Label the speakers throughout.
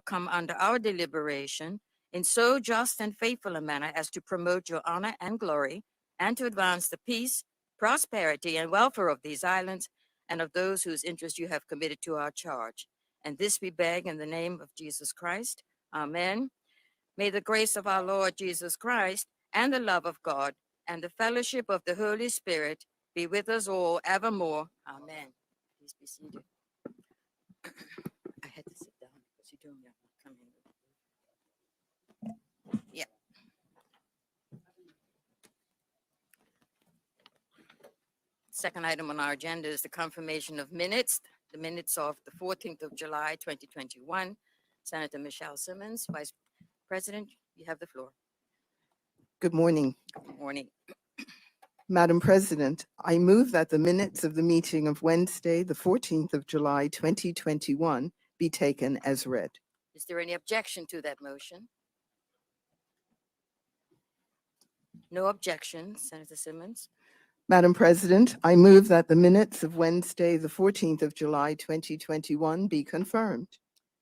Speaker 1: come under our deliberation in so just and faithful a manner as to promote your honor and glory, and to advance the peace, prosperity, and welfare of these islands and of those whose interest you have committed to our charge. And this we beg in the name of Jesus Christ. Amen. May the grace of our Lord Jesus Christ and the love of God and the fellowship of the Holy Spirit be with us all evermore. Amen. Please be seated. I had to sit down because you don't have to come in. Yeah. Second item on our agenda is the confirmation of minutes, the minutes of the 14th of July, 2021. Senator Michelle Simmons, Vice President, you have the floor.
Speaker 2: Good morning.
Speaker 1: Good morning.
Speaker 2: Madam President, I move that the minutes of the meeting of Wednesday, the 14th of July, 2021 be taken as read.
Speaker 1: Is there any objection to that motion? No objection, Senator Simmons.
Speaker 2: Madam President, I move that the minutes of Wednesday, the 14th of July, 2021 be confirmed.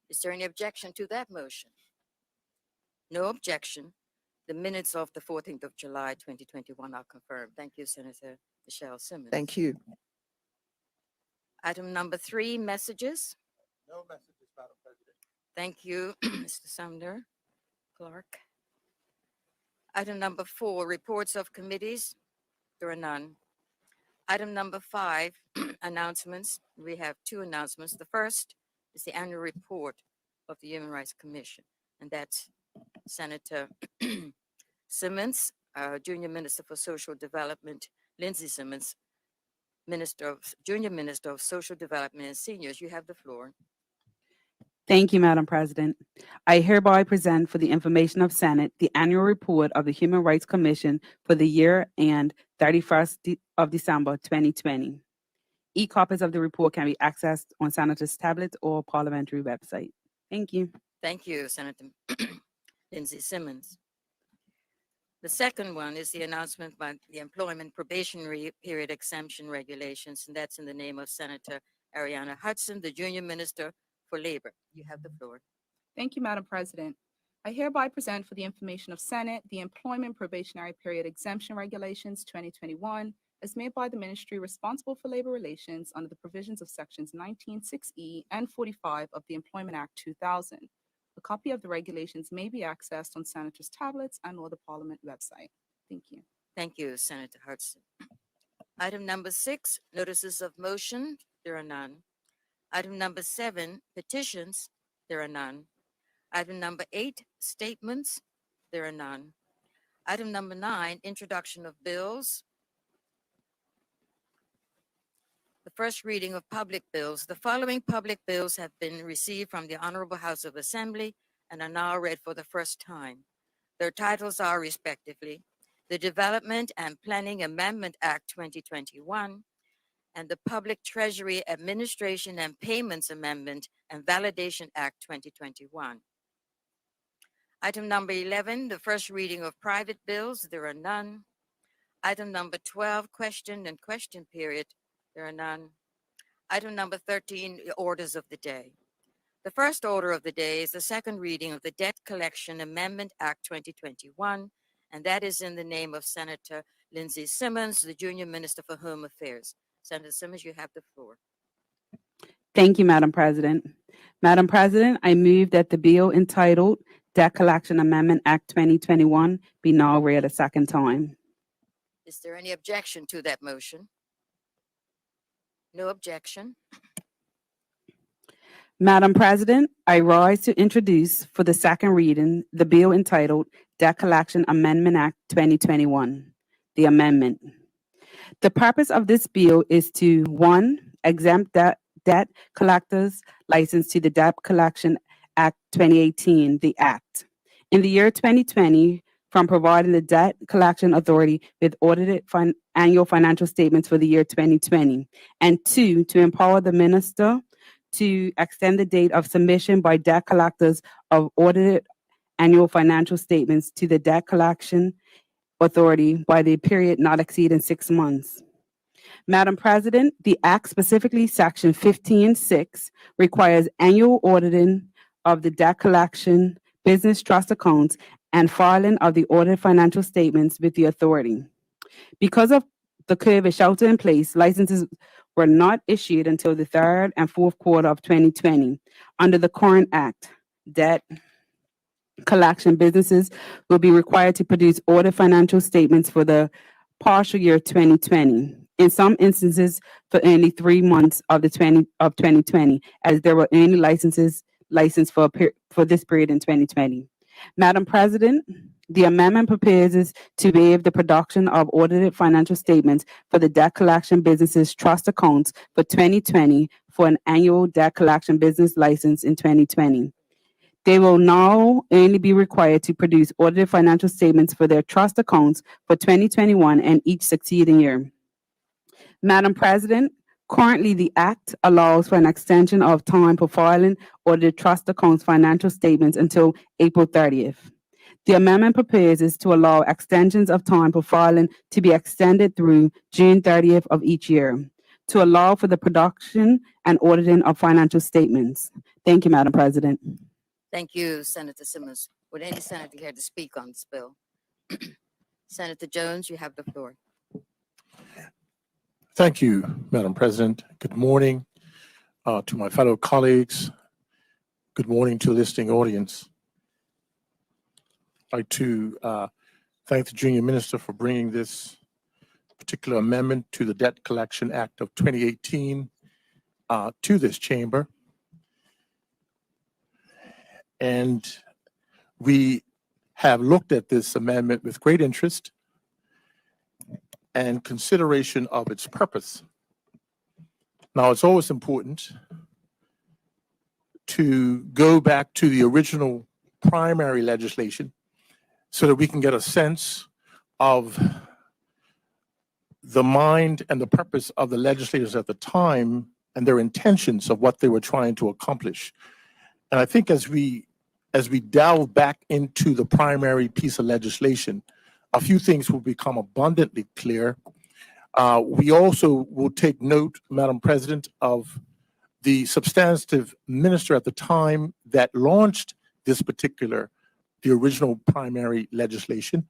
Speaker 1: Is there any objection to that motion? No objection. The minutes of the 14th of July, 2021 are confirmed. Thank you, Senator Michelle Simmons.
Speaker 2: Thank you.
Speaker 1: Item number 3, messages.
Speaker 3: No messages, Madam President.
Speaker 1: Thank you, Mr. Sumner, Clark. Item number 4, reports of committees. There are none. Item number 5, announcements. We have 2 announcements. The first is the annual report of the Human Rights Commission, and that's Senator Simmons, Junior Minister for Social Development, Lindsay Simmons, Junior Minister of Social Development and Seniors. You have the floor.
Speaker 4: Thank you, Madam President. I hereby present for the information of Senate the annual report of the Human Rights Commission for the year and 31st of December 2020. E-copies of the report can be accessed on Senator's tablet or parliamentary website. Thank you.
Speaker 1: Thank you, Senator Lindsay Simmons. The second one is the announcement by the Employment Probationary Period Exemption Regulations, and that's in the name of Senator Ariana Hudson, the Junior Minister for Labor. You have the floor.
Speaker 5: Thank you, Madam President. I hereby present for the information of Senate the Employment Probationary Period Exemption Regulations 2021 as made by the ministry responsible for labor relations under the provisions of sections 19(6)(e) and 45 of the Employment Act 2000. A copy of the regulations may be accessed on Senator's tablets and or the Parliament website. Thank you.
Speaker 1: Thank you, Senator Hudson. Item number 6, notices of motion. There are none. Item number 7, petitions. There are none. Item number 8, statements. There are none. Item number 9, introduction of bills. The first reading of public bills. The following public bills have been received from the Honorable House of Assembly and are now read for the first time. Their titles are respectively, the Development and Planning Amendment Act 2021 and the Public Treasury Administration and Payments Amendment and Validation Act 2021. Item number 11, the first reading of private bills. There are none. Item number 12, question and question period. There are none. Item number 13, orders of the day. The first order of the day is the second reading of the Debt Collection Amendment Act 2021, and that is in the name of Senator Lindsay Simmons, the Junior Minister for Home Affairs. Senator Simmons, you have the floor.
Speaker 4: Thank you, Madam President. Madam President, I move that the bill entitled Debt Collection Amendment Act 2021 be now read a second time.
Speaker 1: Is there any objection to that motion? No objection.
Speaker 4: Madam President, I rise to introduce for the second reading the bill entitled Debt Collection Amendment Act 2021, the amendment. The purpose of this bill is to, 1, exempt debt collectors licensed to the Debt Collection Act 2018, the Act, in the year 2020 from providing the Debt Collection Authority with audited annual financial statements for the year 2020, and 2, to empower the minister to extend the date of submission by debt collectors of audited annual financial statements to the Debt Collection Authority by the period not exceeding 6 months. Madam President, the Act, specifically Section 15(6), requires annual auditing of the debt collection, business trust accounts, and filing of the audited financial statements with the authority. Because of the COVID shelter in place, licenses were not issued until the third and fourth quarter of 2020. Under the current act, debt collection businesses will be required to produce audited financial statements for the partial year 2020. In some instances, for only 3 months of 2020, as there were only licenses licensed for this period in 2020. Madam President, the amendment proposes to waive the production of audited financial statements for the debt collection businesses trust accounts for 2020 for an annual debt collection business license in 2020. They will now only be required to produce audited financial statements for their trust accounts for 2021 and each succeeding year. Madam President, currently the Act allows for an extension of time for filing audited trust accounts financial statements until April 30th. The amendment proposes to allow extensions of time for filing to be extended through June 30th of each year to allow for the production and auditing of financial statements. Thank you, Madam President.
Speaker 1: Thank you, Senator Simmons. Would any senator care to speak on this bill? Senator Jones, you have the floor.
Speaker 3: Thank you, Madam President. Good morning to my fellow colleagues. Good morning to the listening audience. I'd like to thank the Junior Minister for bringing this particular amendment to the Debt Collection Act of 2018 to this chamber. And we have looked at this amendment with great interest and consideration of its purpose. Now, it's always important to go back to the original primary legislation so that we can get a sense of the mind and the purpose of the legislators at the time and their intentions of what they were trying to accomplish. And I think as we delve back into the primary piece of legislation, a few things will become abundantly clear. We also will take note, Madam President, of the substantive minister at the time that launched this particular, the original primary legislation.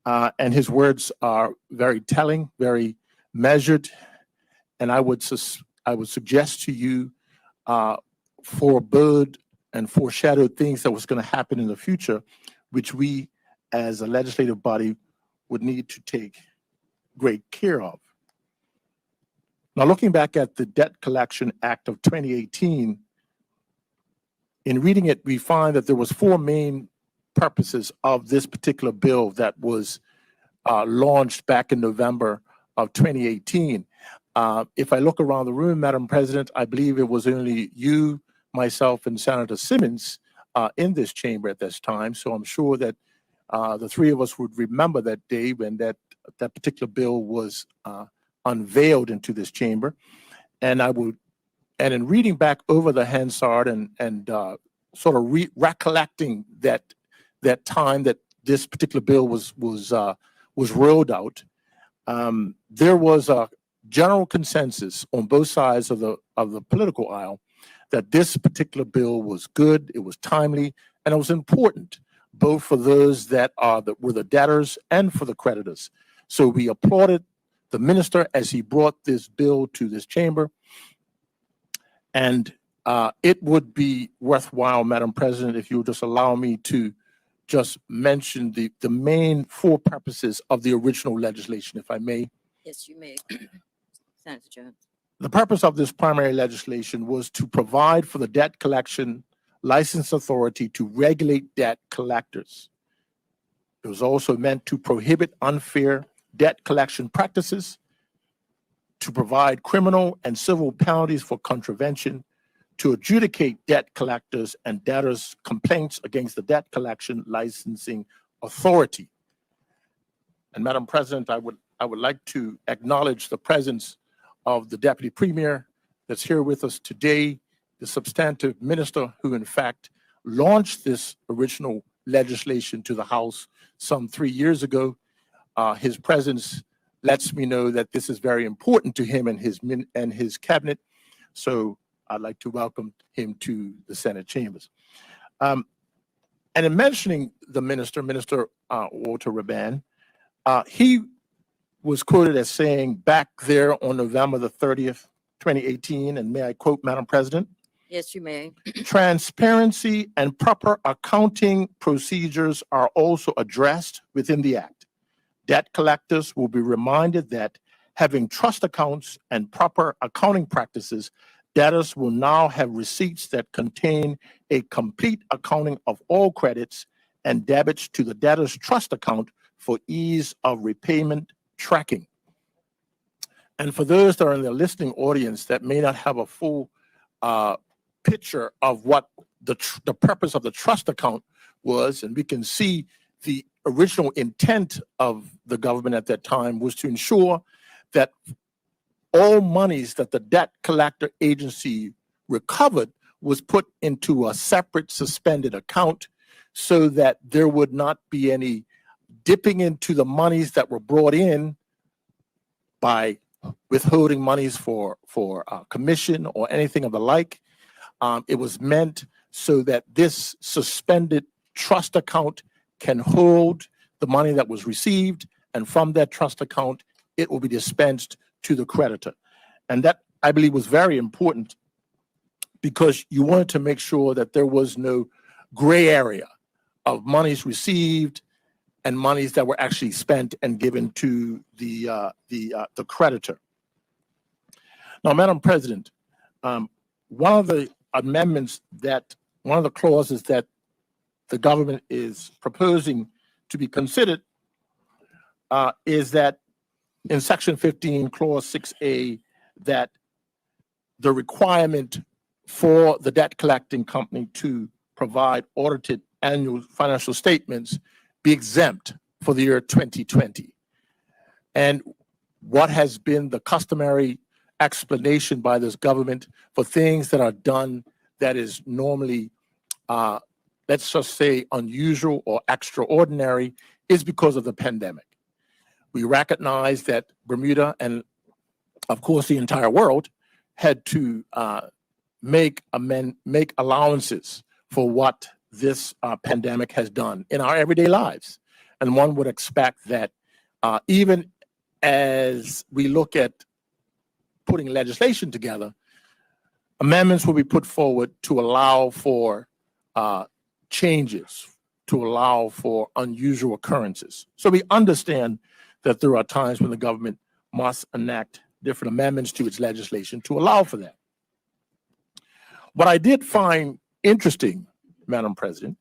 Speaker 3: And his words are very telling, very measured. And I would suggest to you forebode and foreshadowed things that was going to happen in the future, which we as a legislative body would need to take great care of. Now, looking back at the Debt Collection Act of 2018, in reading it, we find that there was 4 main purposes of this particular bill that was launched back in November of 2018. If I look around the room, Madam President, I believe it was only you, myself, and Senator Simmons in this chamber at this time. So I'm sure that the 3 of us would remember that day when that particular bill was unveiled into this chamber. And in reading back over the Hansard and sort of recollecting that time that this particular bill was rolled out, there was a general consensus on both sides of the political aisle that this particular bill was good, it was timely, and it was important, both for those that were the debtors and for the creditors. So we applauded the minister as he brought this bill to this chamber. And it would be worthwhile, Madam President, if you would just allow me to just mention the main 4 purposes of the original legislation, if I may.
Speaker 1: Yes, you may. Senator Jones.
Speaker 3: The purpose of this primary legislation was to provide for the debt collection license authority to regulate debt collectors. It was also meant to prohibit unfair debt collection practices, to provide criminal and civil penalties for contravention, to adjudicate debt collectors and debtors' complaints against the debt collection licensing authority. And Madam President, I would like to acknowledge the presence of the Deputy Premier that's here with us today, the substantive minister who in fact launched this original legislation to the House some 3 years ago. His presence lets me know that this is very important to him and his cabinet. So I'd like to welcome him to the Senate chambers. And in mentioning the Minister Walter Rabban, he was quoted as saying back there on November the 30th, 2018, and may I quote, Madam President,
Speaker 1: Yes, you may.
Speaker 3: transparency and proper accounting procedures are also addressed within the Act. Debt collectors will be reminded that having trust accounts and proper accounting practices, debtors will now have receipts that contain a complete accounting of all credits and debits to the debtor's trust account for ease of repayment tracking. And for those that are in the listening audience that may not have a full picture of what the purpose of the trust account was, and we can see the original intent of the government at that time was to ensure that all monies that the debt collector agency recovered was put into a separate suspended account so that there would not be any dipping into the monies that were brought in by withholding monies for commission or anything of the like. It was meant so that this suspended trust account can hold the money that was received, and from that trust account, it will be dispensed to the creditor. And that, I believe, was very important because you wanted to make sure that there was no gray area of monies received and monies that were actually spent and given to the creditor. Now, Madam President, one of the clauses that the government is proposing to be considered is that in Section 15, Clause 6A, that the requirement for the debt collecting company to provide audited annual financial statements be exempt for the year 2020. And what has been the customary explanation by this government for things that are done that is normally, let's just say, unusual or extraordinary is because of the pandemic. We recognize that Bermuda and, of course, the entire world had to make allowances for what this pandemic has done in our everyday lives. And one would expect that even as we look at putting legislation together, amendments will be put forward to allow for changes, to allow for unusual occurrences. So we understand that there are times when the government must enact different amendments to its legislation to allow for that. What I did find interesting, Madam President,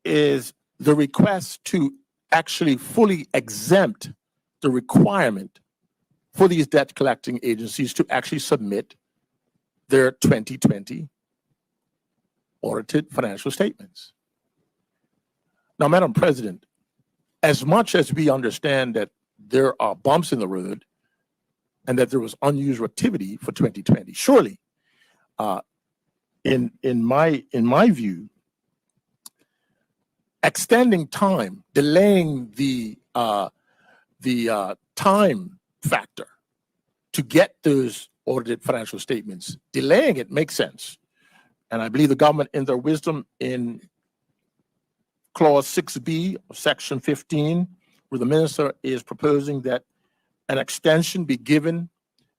Speaker 3: is the request to actually fully exempt the requirement for these debt collecting agencies to actually submit their 2020 audited financial statements. Now, Madam President, as much as we understand that there are bumps in the road and that there was unusual activity for 2020, surely, in my view, extending time, delaying the time factor to get those audited financial statements, delaying it makes sense. And I believe the government, in their wisdom, in Clause 6B of Section 15, where the minister is proposing that an extension be given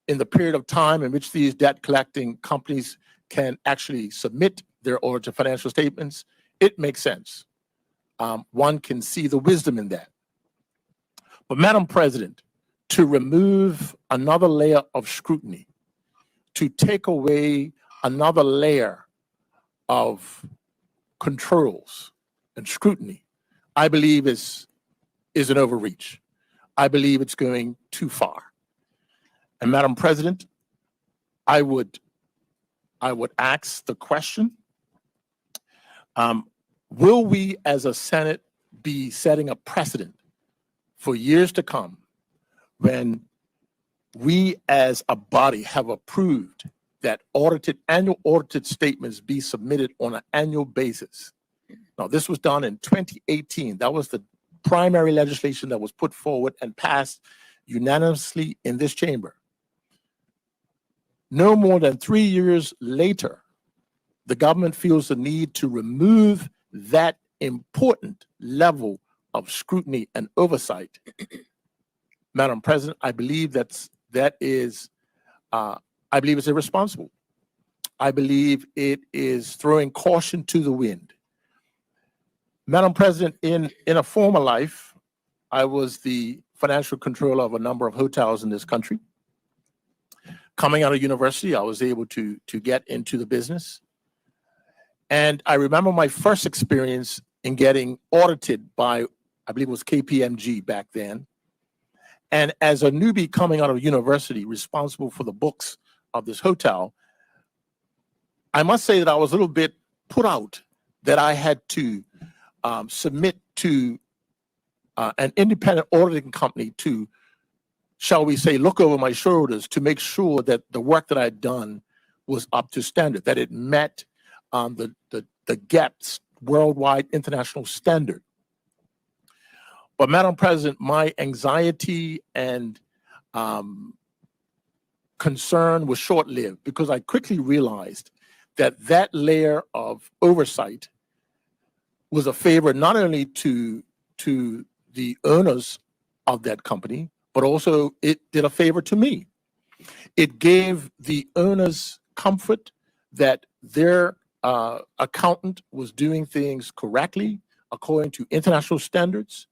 Speaker 3: in the period of time in which these debt collecting companies can actually submit their audited financial statements, it makes sense. One can see the wisdom in that. But Madam President, to remove another layer of scrutiny, to take away another layer of controls and scrutiny, I believe is an overreach. I believe it's going too far. And Madam President, I would ask the question, will we as a Senate be setting a precedent for years to come when we as a body have approved that annual audited statements be submitted on an annual basis? Now, this was done in 2018. That was the primary legislation that was put forward and passed unanimously in this chamber. No more than 3 years later, the government feels the need to remove that important level of scrutiny and oversight, Madam President, I believe it's irresponsible. I believe it is throwing caution to the wind. Madam President, in a former life, I was the financial controller of a number of hotels in this country. Coming out of university, I was able to get into the business. And I remember my first experience in getting audited by, I believe it was KPMG back then. And as a newbie coming out of university, responsible for the books of this hotel, I must say that I was a little bit put out that I had to submit to an independent auditing company to, shall we say, look over my shoulders to make sure that the work that I had done was up to standard, that it met the GAP's worldwide international standard. But Madam President, my anxiety and concern was short-lived because I quickly realized that that layer of oversight was a favor not only to the owners of that company, but also it did a favor to me. It gave the owners comfort that their accountant was doing things correctly according to international standards.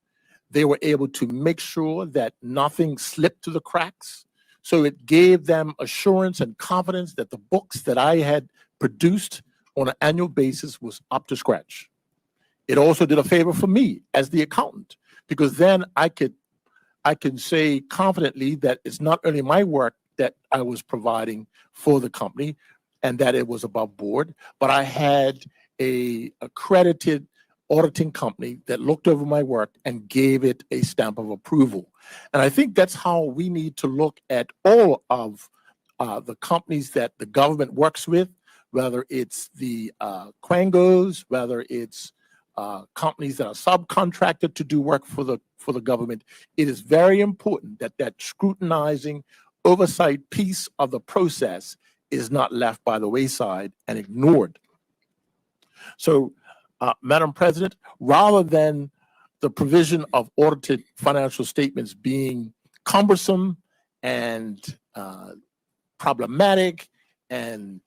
Speaker 3: They were able to make sure that nothing slipped through the cracks. So it gave them assurance and confidence that the books that I had produced on an annual basis was up to scratch. It also did a favor for me as the accountant, because then I can say confidently that it's not only my work that I was providing for the company and that it was above board, but I had a accredited auditing company that looked over my work and gave it a stamp of approval. And I think that's how we need to look at all of the companies that the government works with, whether it's the Quangos, whether it's companies that are subcontracted to do work for the government. It is very important that that scrutinizing oversight piece of the process is not left by the wayside and ignored. So, Madam President, rather than the provision of audited financial statements being cumbersome and problematic and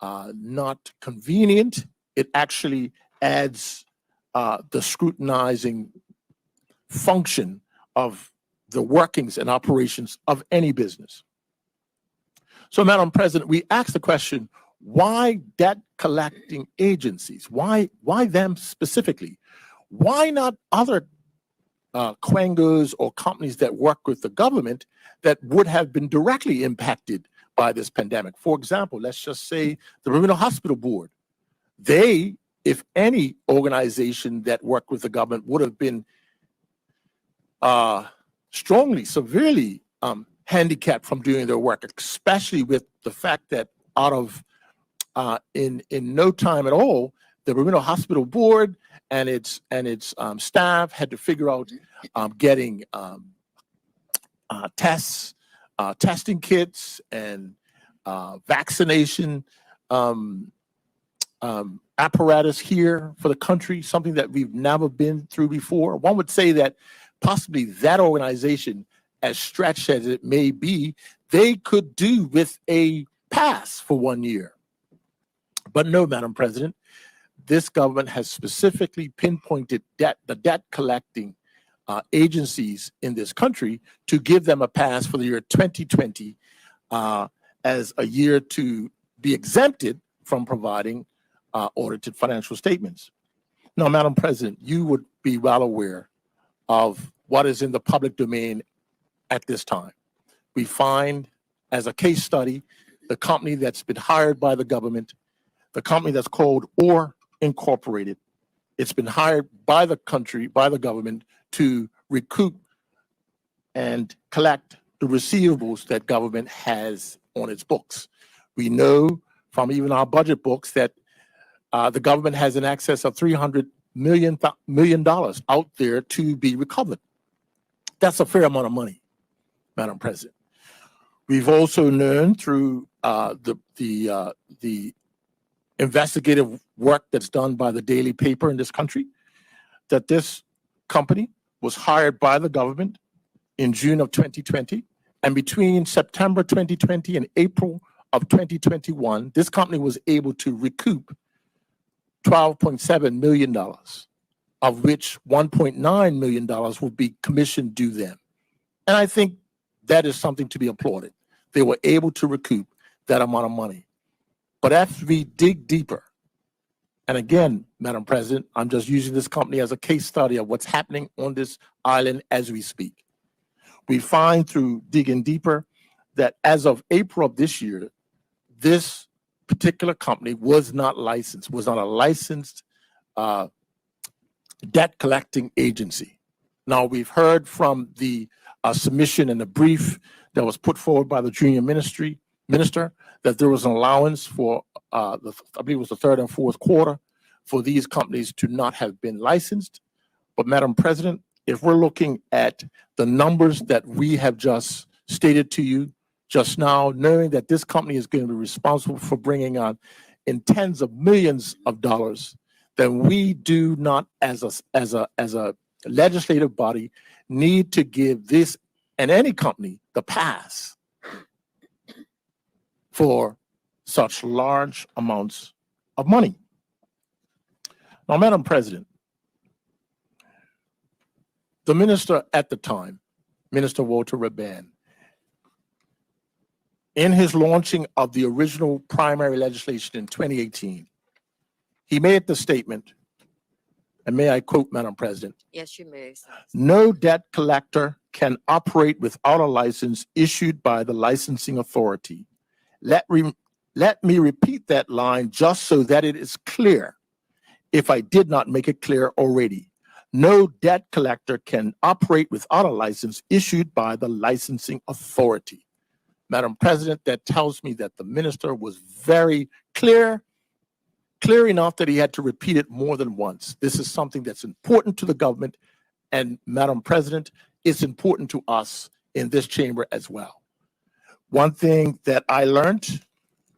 Speaker 3: not convenient, it actually adds the scrutinizing function of the workings and operations of any business. So, Madam President, we asked the question, why debt collecting agencies? Why them specifically? Why not other Quangos or companies that work with the government that would have been directly impacted by this pandemic? For example, let's just say the Bermuda Hospital Board. They, if any organization that worked with the government, would have been strongly, severely handicapped from doing their work, especially with the fact that out of in no time at all, the Bermuda Hospital Board and its staff had to figure out getting tests, testing kits, and vaccination apparatus here for the country, something that we've never been through before. One would say that possibly that organization, as stretched as it may be, they could do with a pass for 1 year. But no, Madam President, this government has specifically pinpointed the debt collecting agencies in this country to give them a pass for the year 2020 as a year to be exempted from providing audited financial statements. Now, Madam President, you would be well aware of what is in the public domain at this time. We find, as a case study, the company that's been hired by the government, the company that's called OR Incorporated. It's been hired by the country, by the government, to recoup and collect the receivables that government has on its books. We know from even our budget books that the government has in excess of $300 million out there to be recovered. That's a fair amount of money, Madam President. We've also learned through the investigative work that's done by the daily paper in this country, that this company was hired by the government in June of 2020. And between September 2020 and April of 2021, this company was able to recoup $12.7 million, of which $1.9 million will be commission due them. And I think that is something to be applauded. They were able to recoup that amount of money. But as we dig deeper, and again, Madam President, I'm just using this company as a case study of what's happening on this island as we speak. We find through digging deeper that as of April of this year, this particular company was not licensed, was not a licensed debt collecting agency. Now, we've heard from the submission and the brief that was put forward by the junior minister that there was an allowance for, I believe it was the third and fourth quarter, for these companies to not have been licensed. But Madam President, if we're looking at the numbers that we have just stated to you just now, knowing that this company is going to be responsible for bringing on in tens of millions of dollars, then we do not, as a legislative body, need to give this and any company the pass for such large amounts of money. Now, Madam President, the minister at the time, Minister Walter Rabban, in his launching of the original primary legislation in 2018, he made the statement, and may I quote, Madam President,
Speaker 1: Yes, you may. Sir.
Speaker 3: "No debt collector can operate without a license issued by the licensing authority." Let me repeat that line just so that it is clear, if I did not make it clear already. No debt collector can operate without a license issued by the licensing authority. Madam President, that tells me that the minister was very clear enough that he had to repeat it more than once. This is something that's important to the government, and Madam President, it's important to us in this chamber as well. One thing that I learned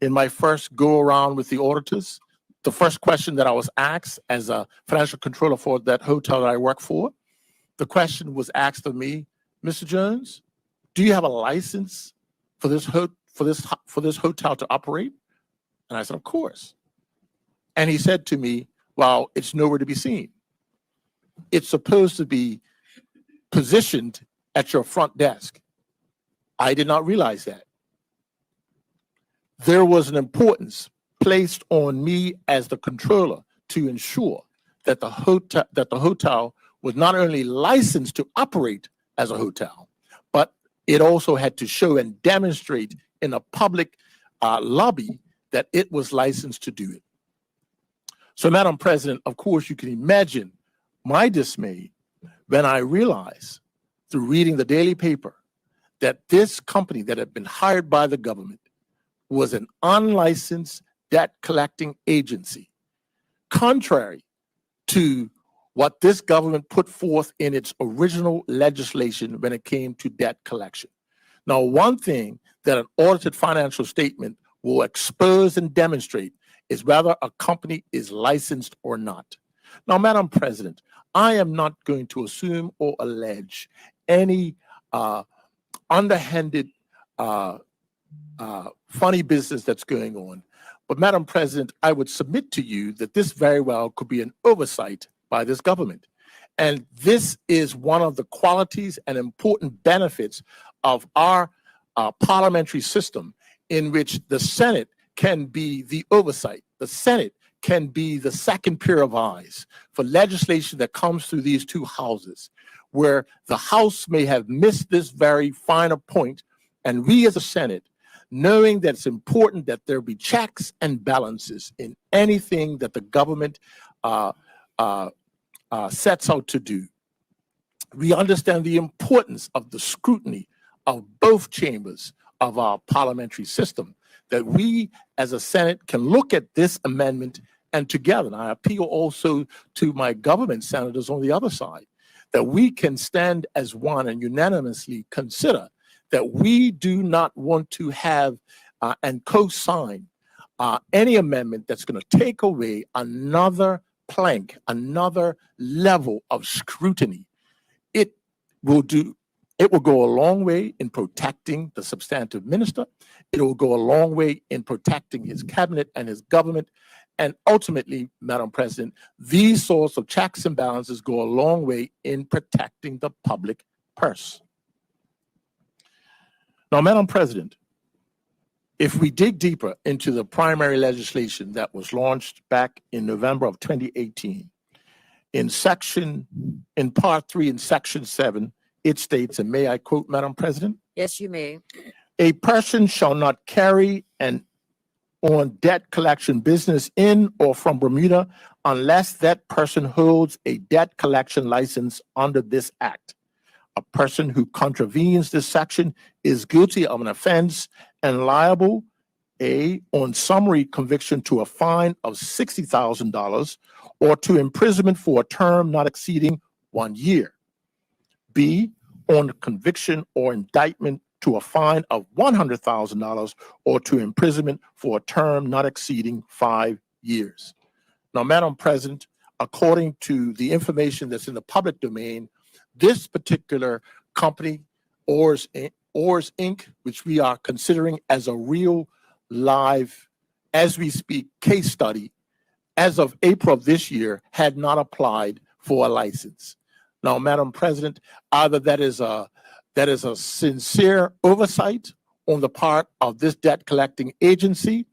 Speaker 3: in my first go around with the auditors, the first question that I was asked as a financial controller for that hotel that I work for, the question was asked of me, "Mr. Jones, do you have a license for this hotel to operate?" And I said, "Of course." And he said to me, "Well, it's nowhere to be seen. It's supposed to be positioned at your front desk." I did not realize that. There was an importance placed on me as the controller to ensure that the hotel was not only licensed to operate as a hotel, but it also had to show and demonstrate in a public lobby that it was licensed to do it. So, Madam President, of course, you can imagine my dismay when I realized through reading the daily paper that this company that had been hired by the government was an unlicensed debt collecting agency, contrary to what this government put forth in its original legislation when it came to debt collection. Now, one thing that an audited financial statement will expose and demonstrate is whether a company is licensed or not. Now, Madam President, I am not going to assume or allege any underhanded funny business that's going on. But Madam President, I would submit to you that this very well could be an oversight by this government. And this is one of the qualities and important benefits of our parliamentary system, in which the Senate can be the oversight. The Senate can be the second pair of eyes for legislation that comes through these two houses, where the House may have missed this very finer point, and we as a Senate, knowing that it's important that there be checks and balances in anything that the government sets out to do. We understand the importance of the scrutiny of both chambers of our parliamentary system, that we as a Senate can look at this amendment and together, and I appeal also to my government senators on the other side, that we can stand as one and unanimously consider that we do not want to have and co-sign any amendment that's going to take away another plank, another level of scrutiny, it will go a long way in protecting the substantive minister. It will go a long way in protecting his cabinet and his government. And ultimately, Madam President, these sorts of checks and balances go a long way in protecting the public purse. Now, Madam President, if we dig deeper into the primary legislation that was launched back in November of 2018, in part 3 in section 7, it states, and may I quote, Madam President?
Speaker 1: Yes, you may.
Speaker 3: A person shall not carry on debt collection business in or from Bermuda unless that person holds a debt collection license under this act. A person who contravenes this section is guilty of an offense and liable, A, on summary conviction to a fine of $60,000 or to imprisonment for a term not exceeding 1 year. B, on conviction or indictment to a fine of $100,000 or to imprisonment for a term not exceeding 5 years. Now, Madam President, according to the information that's in the public domain, this particular company, Oars Inc., which we are considering as a real live, as we speak, case study, as of April of this year, had not applied for a license. Now, Madam President, either that is a sincere oversight on the part of this debt collecting agency,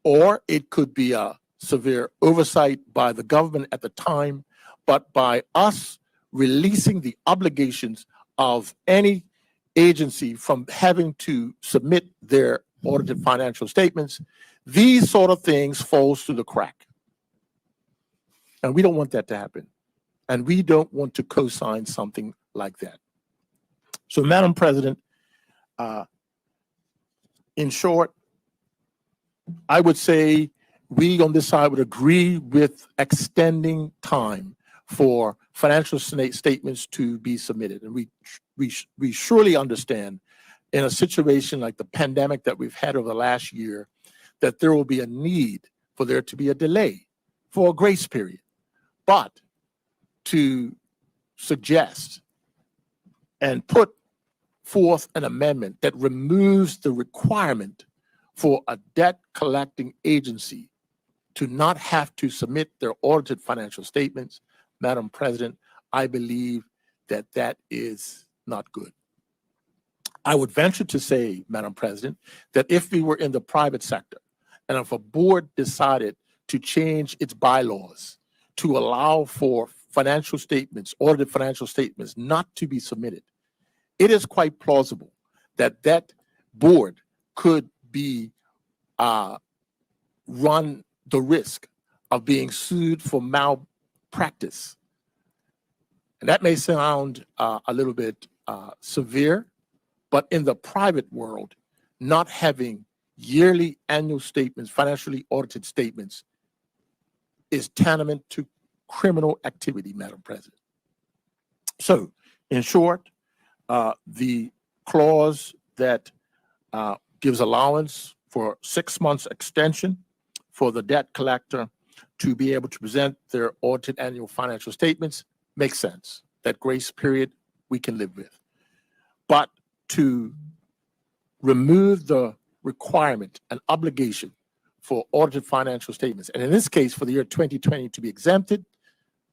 Speaker 3: or it could be a severe oversight by the government at the time, but by us releasing the obligations of any agency from having to submit their audited financial statements, these sort of things falls through the crack. And we don't want that to happen. And we don't want to co-sign something like that. So, Madam President, in short, I would say we on this side would agree with extending time for financial statements to be submitted. And we surely understand in a situation like the pandemic that we've had over the last year, that there will be a need for there to be a delay for a grace period. But to suggest and put forth an amendment that removes the requirement for a debt collecting agency to not have to submit their audited financial statements, Madam President, I believe that that is not good. I would venture to say, Madam President, that if we were in the private sector and if a board decided to change its bylaws to allow for financial statements, audited financial statements, not to be submitted, it is quite plausible that that board could be run the risk of being sued for malpractice. And that may sound a little bit severe, but in the private world, not having yearly annual statements, financially audited statements, is tantamount to criminal activity, Madam President. So, in short, the clause that gives allowance for 6 months extension for the debt collector to be able to present their audited annual financial statements makes sense. That grace period we can live with. But to remove the requirement and obligation for audited financial statements, and in this case for the year 2020 to be exempted,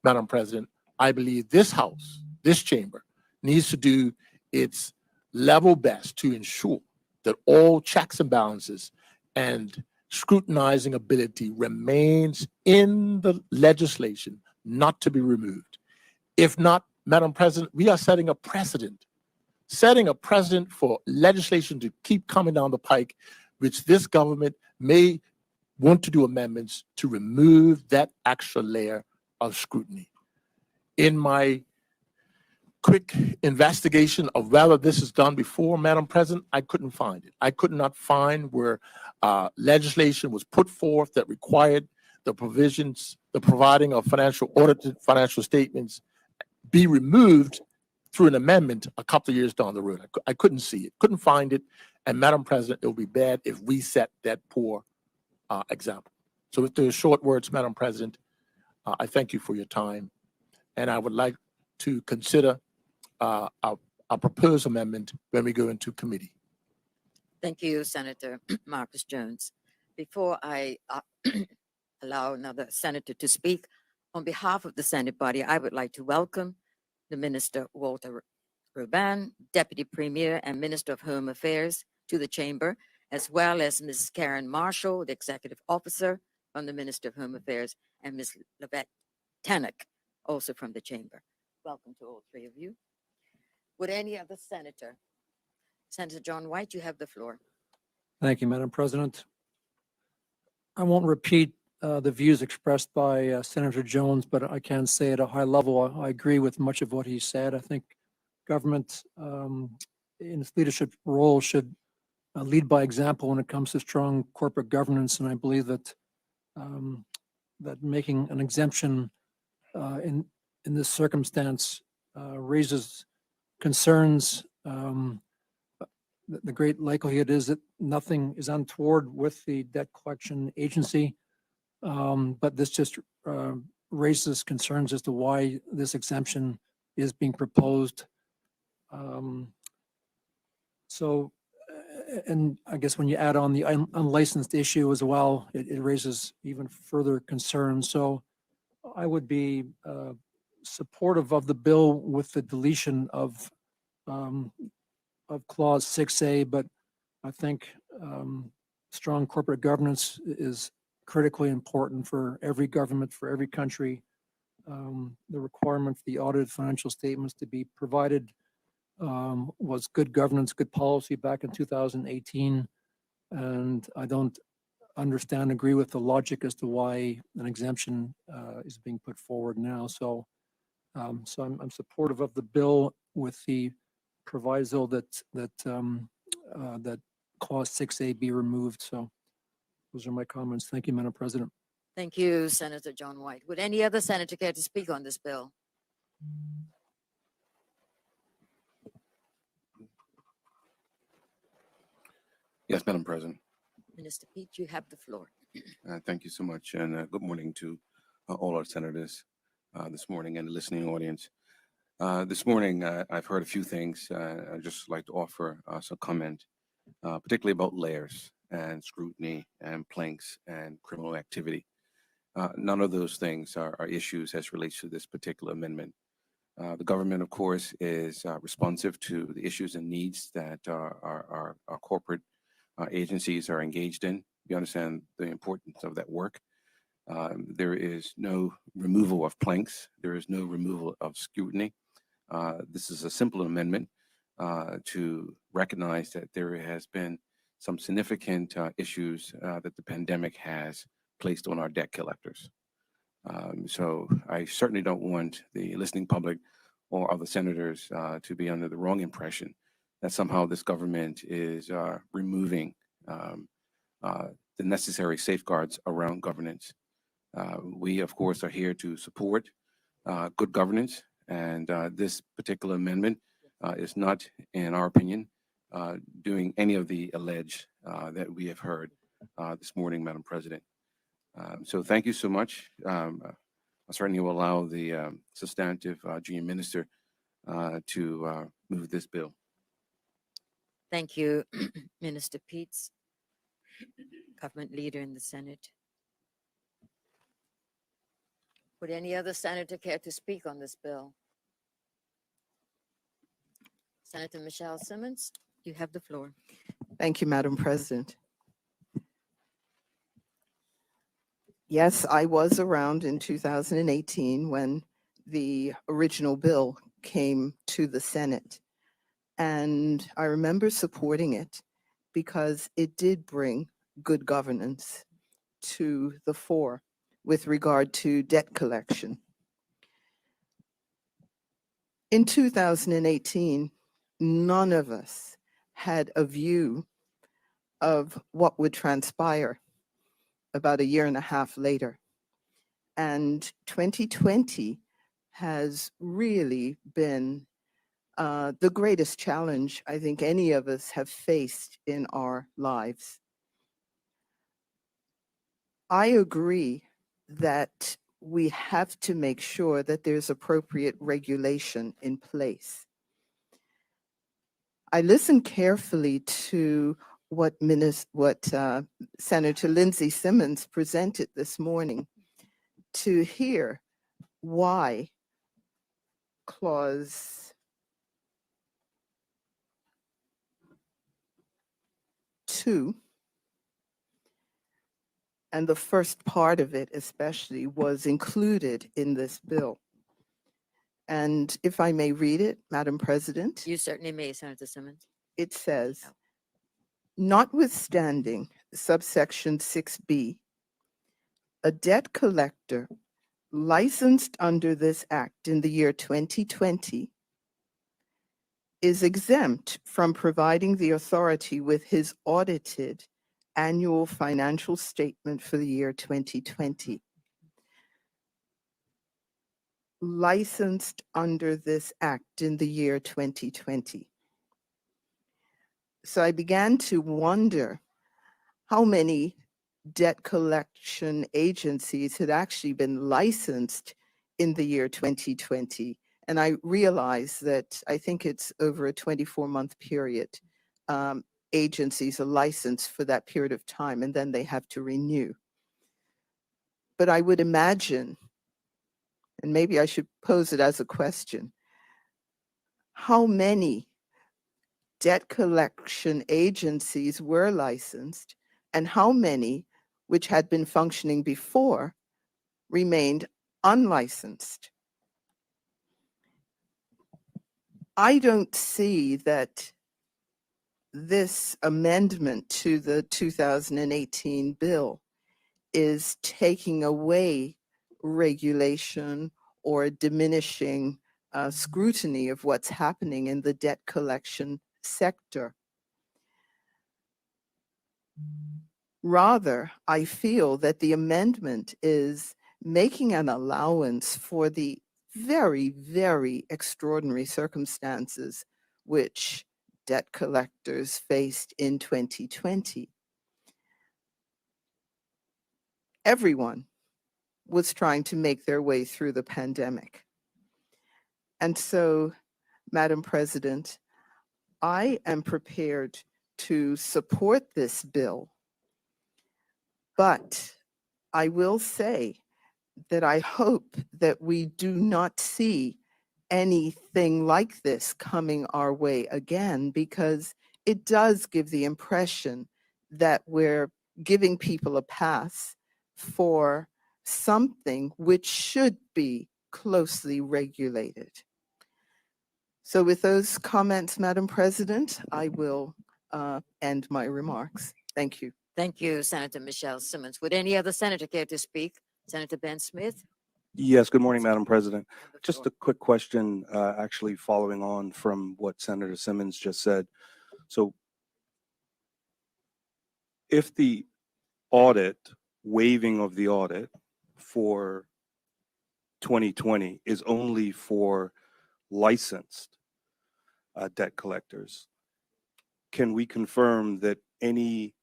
Speaker 3: Madam President, I believe this House, this chamber, needs to do its level best to ensure that all checks and balances and scrutinizing ability remains in the legislation, not to be removed. If not, Madam President, we are setting a precedent for legislation to keep coming down the pike, which this government may want to do amendments to remove that extra layer of scrutiny. In my quick investigation of whether this is done before, Madam President, I couldn't find it. I could not find where legislation was put forth that required the provisions, the providing of audited financial statements be removed through an amendment a couple of years down the road. I couldn't see it, couldn't find it. And Madam President, it would be bad if we set that poor example. So with those short words, Madam President, I thank you for your time. And I would like to consider our proposed amendment when we go into committee.
Speaker 1: Thank you, Senator Marcus Jones. Before I allow another senator to speak, on behalf of the Senate body, I would like to welcome the Minister Walter Ruban, Deputy Premier and Minister of Home Affairs to the Chamber, as well as Ms. Karen Marshall, the Executive Officer from the Minister of Home Affairs, and Ms. Lavette Tannock, also from the Chamber. Welcome to all three of you. Would any other senator? Senator John White, you have the floor.
Speaker 6: Thank you, Madam President. I won't repeat the views expressed by Senator Jones, but I can say at a high level, I agree with much of what he said. I think government in its leadership role should lead by example when it comes to strong corporate governance. And I believe that that making an exemption in this circumstance raises concerns. The great likelihood is that nothing is untoward with the debt collection agency, but this just raises concerns as to why this exemption is being proposed. And I guess when you add on the unlicensed issue as well, it raises even further concerns. So I would be supportive of the bill with the deletion of clause 6A, but I think strong corporate governance is critically important for every government, for every country. The requirement for the audited financial statements to be provided was good governance, good policy back in 2018. And I don't agree with the logic as to why an exemption is being put forward now. So I'm supportive of the bill with the proviso that clause 6A be removed. So those are my comments. Thank you, Madam President.
Speaker 1: Thank you, Senator John White. Would any other senator care to speak on this bill?
Speaker 7: Yes, Madam President.
Speaker 1: Minister Pete, you have the floor.
Speaker 7: Thank you so much, and good morning to all our senators this morning and the listening audience. This morning, I've heard a few things. I'd just like to offer some comment, particularly about layers and scrutiny and planks and criminal activity. None of those things are issues as relates to this particular amendment. The government, of course, is responsive to the issues and needs that our corporate agencies are engaged in. We understand the importance of that work. There is no removal of planks. There is no removal of scrutiny. This is a simple amendment to recognize that there has been some significant issues that the pandemic has placed on our debt collectors. So I certainly don't want the listening public or other senators to be under the wrong impression that somehow this government is removing the necessary safeguards around governance. We, of course, are here to support good governance, and this particular amendment is not, in our opinion, doing any of the alleged that we have heard this morning, Madam President. So thank you so much. I certainly will allow the substantive junior minister to move this bill.
Speaker 1: Thank you, Minister Peets, government leader in the Senate. Would any other senator care to speak on this bill? Senator Michelle Simmons, you have the floor.
Speaker 2: Thank you, Madam President. Yes, I was around in 2018 when the original bill came to the Senate. And I remember supporting it because it did bring good governance to the fore with regard to debt collection. In 2018, none of us had a view of what would transpire about a year and a half later. And 2020 has really been the greatest challenge I think any of us have faced in our lives. I agree that we have to make sure that there's appropriate regulation in place. I listened carefully to what Senator Lindsey Simmons presented this morning to hear why Clause 2 and the first part of it especially was included in this bill. And if I may read it, Madam President,
Speaker 1: You certainly may, Senator Simmons.
Speaker 2: it says, notwithstanding subsection 6B, a debt collector licensed under this act in the year 2020 is exempt from providing the authority with his audited annual financial statement for the year 2020. Licensed under this act in the year 2020. So I began to wonder how many debt collection agencies had actually been licensed in the year 2020. And I realized that I think it's over a 24-month period. Agencies are licensed for that period of time, and then they have to renew. But I would imagine, and maybe I should pose it as a question, how many debt collection agencies were licensed and how many, which had been functioning before, remained unlicensed? I don't see that this amendment to the 2018 bill is taking away regulation or diminishing scrutiny of what's happening in the debt collection sector. Rather, I feel that the amendment is making an allowance for the very, very extraordinary circumstances which debt collectors faced in 2020. Everyone was trying to make their way through the pandemic. And so, Madam President, I am prepared to support this bill, but I will say that I hope that we do not see anything like this coming our way again, because it does give the impression that we're giving people a pass for something which should be closely regulated. So with those comments, Madam President, I will end my remarks. Thank you.
Speaker 1: Thank you, Senator Michelle Simmons. Would any other senator care to speak? Senator Ben Smith?
Speaker 8: Yes, good morning, Madam President.
Speaker 1: You have the
Speaker 8: Just
Speaker 1: floor.
Speaker 8: a quick question, actually following on from what Senator Simmons just said. So if the waiving of the audit for 2020 is only for licensed debt collectors, can we confirm that any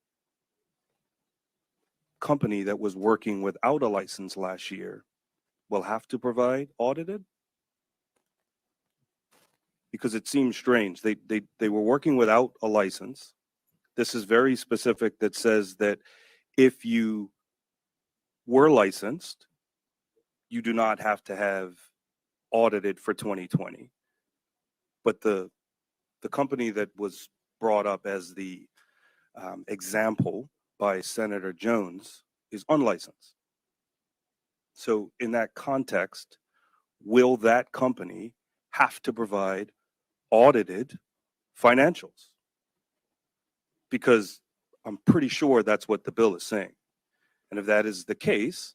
Speaker 8: company that was working without a license last year will have to provide audited? Because it seems strange. They were working without a license. This is very specific that says that if you were licensed, you do not have to have audited for 2020. But the company that was brought up as the example by Senator Jones is unlicensed. So in that context, will that company have to provide audited financials? Because I'm pretty sure that's what the bill is saying. And if that is the case,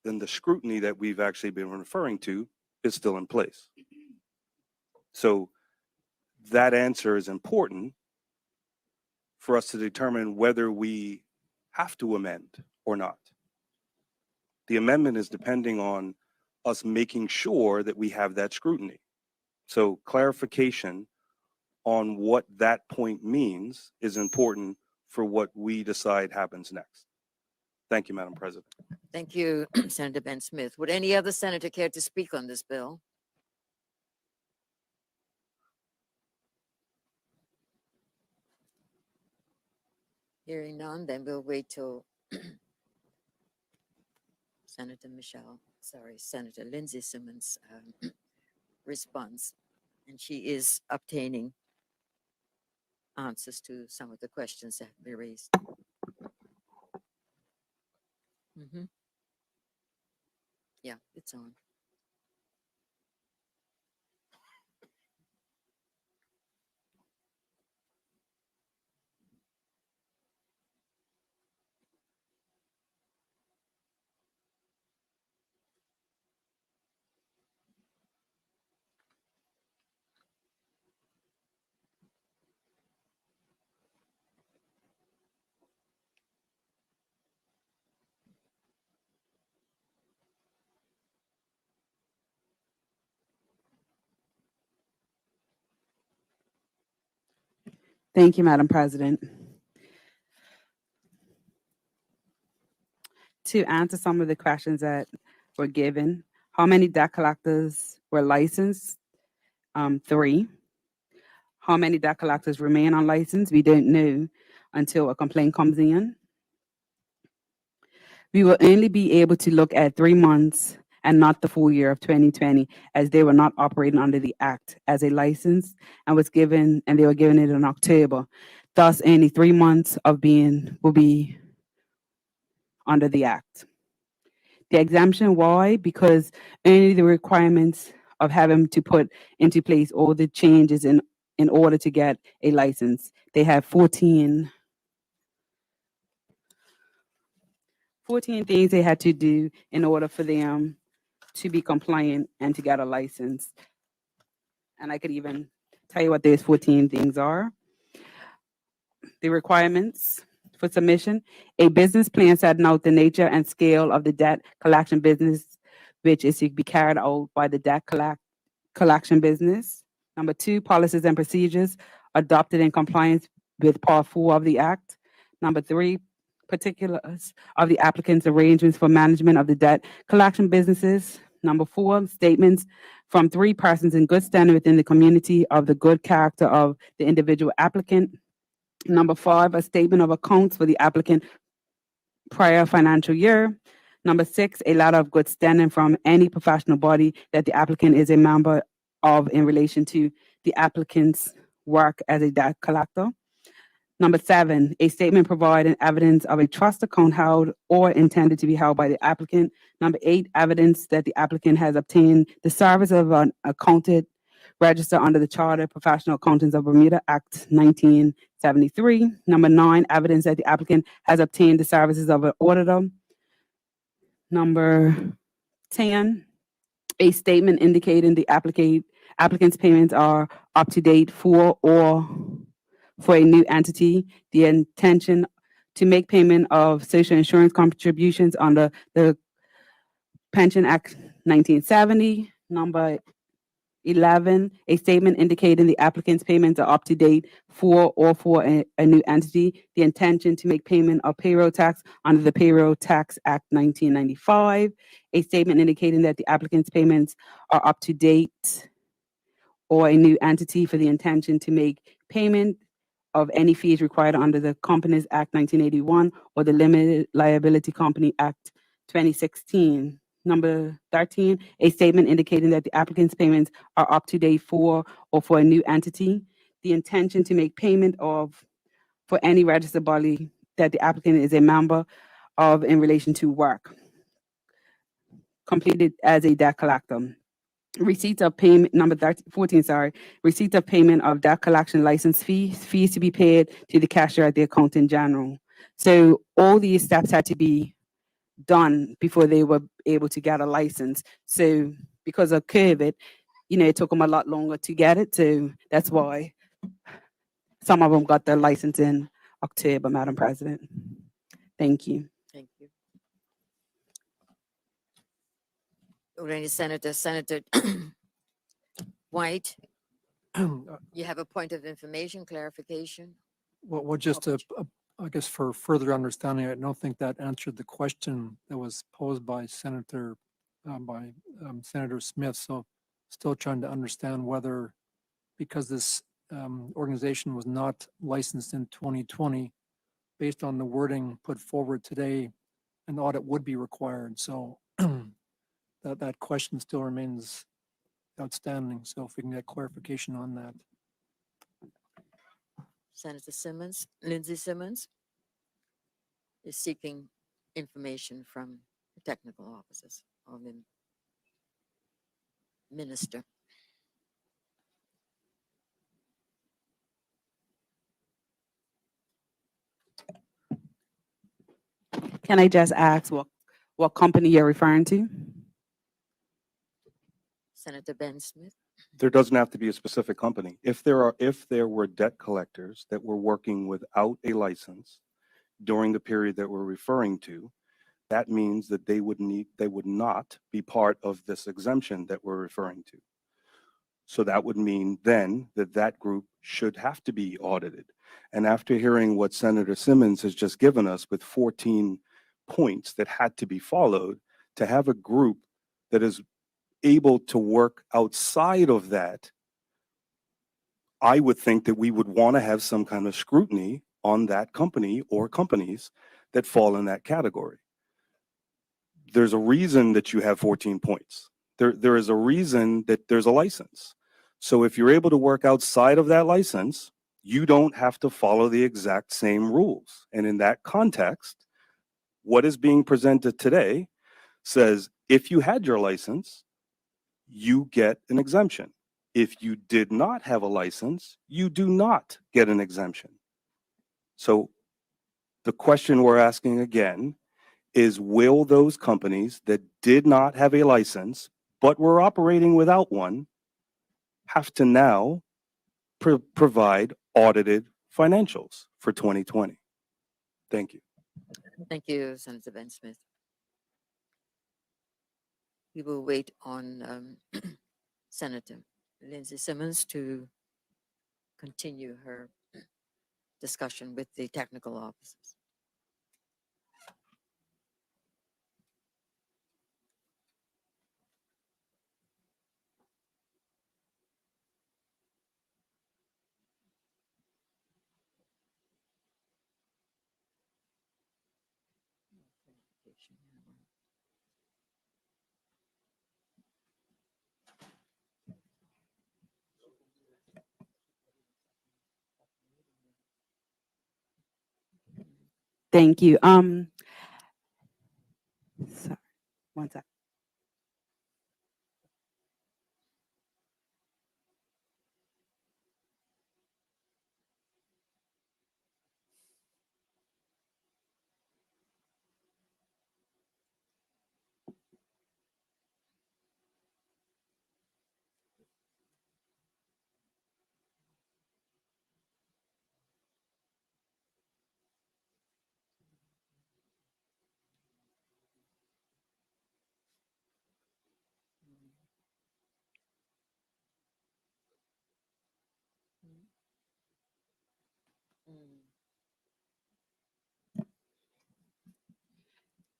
Speaker 8: then the scrutiny that we've actually been referring to is still in place. So that answer is important for us to determine whether we have to amend or not. The amendment is depending on us making sure that we have that scrutiny. So clarification on what that point means is important for what we decide happens next. Thank you, Madam President.
Speaker 1: Thank you, Senator Ben Smith. Would any other senator care to speak on this bill? Hearing none, then we'll wait till Senator Lindsay Simmons response, and she is obtaining answers to some of the questions that have been raised. Mhm. Yeah, it's on.
Speaker 4: Thank you, Madam President. To answer some of the questions that were given, how many debt collectors were licensed? 3. How many debt collectors remain unlicensed? We don't know until a complaint comes in. We will only be able to look at 3 months and not the full year of 2020, as they were not operating under the Act as a license and they were given it in October. Thus, only 3 months of being will be under the Act. The exemption, why? Because only the requirements of having to put into place all the changes in order to get a license. They have 14 things they had to do in order for them to be compliant and to get a license. And I could even tell you what those 14 things are. The requirements for submission: a business plan setting out the nature and scale of the debt collection business, which is to be carried out by the debt collection business. Number 2, policies and procedures adopted in compliance with Part 4 of the Act. Number 3, particulars of the applicant's arrangements for management of the debt collection businesses. Number 4, statements from 3 persons in good standing within the community of the good character of the individual applicant. Number 5, a statement of accounts for the applicant prior financial year. Number 6, a letter of good standing from any professional body that the applicant is a member of in relation to the applicant's work as a debt collector. Number 7, a statement providing evidence of a trust account held or intended to be held by the applicant. Number 8, evidence that the applicant has obtained the service of an accountant registered under the Chartered Professional Accountants of Bermuda Act 1973. Number 9, evidence that the applicant has obtained the services of an auditor. Number 10, a statement indicating the applicant's payments are up to date for a new entity, the intention to make payment of social insurance contributions under the Pension Act 1970. Number 11, a statement indicating the applicant's payments are up to date for a new entity, the intention to make payment of payroll tax under the Payroll Tax Act 1995, a statement indicating that the applicant's payments are up to date or a new entity for the intention to make payment of any fees required under the Companies Act 1981 or the Limited Liability Company Act 2016. Number 13, a statement indicating that the applicant's payments are up to date for a new entity, the intention to make payment for any registered body that the applicant is a member of in relation to work completed as a debt collector. Receipt of payment, number 14, receipt of payment of debt collection license fees to be paid to the cashier at the accountant general. So all these steps had to be done before they were able to get a license. So because of COVID, it took them a lot longer to get it. So that's why some of them got their license in October, Madam President. Thank you.
Speaker 1: Thank you. Would any Senator White,
Speaker 6: Well,
Speaker 1: you have a point of information, clarification?
Speaker 6: just I guess for further understanding, I don't think that answered the question that was posed by Senator Smith. So still trying to understand whether, because this organization was not licensed in 2020, based on the wording put forward today, an audit would be required. So that question still remains outstanding. So if we can get clarification on that.
Speaker 1: Senator Simmons, Lindsay Simmons is seeking information from the technical officers of the minister.
Speaker 4: Can I just ask what company you're referring to?
Speaker 1: Senator Ben Smith,
Speaker 8: There doesn't have to be a specific company. If there were debt collectors that were working without a license during the period that we're referring to, that means that they would not be part of this exemption that we're referring to. So that would mean then that group should have to be audited. And after hearing what Senator Simmons has just given us with 14 points that had to be followed, to have a group that is able to work outside of that, I would think that we would want to have some kind of scrutiny on that company or companies that fall in that category. There's a reason that you have 14 points. There is a reason that there's a license. So if you're able to work outside of that license, you don't have to follow the exact same rules. And in that context, what is being presented today says, if you had your license, you get an exemption. If you did not have a license, you do not get an exemption. So the question we're asking again is, will those companies that did not have a license but were operating without one have to now provide audited financials for 2020? Thank you.
Speaker 1: thank you, Senator Ben Smith. We will wait on Senator Lindsay Simmons to continue her discussion with the technical officers.
Speaker 4: Thank you. Sorry, one sec.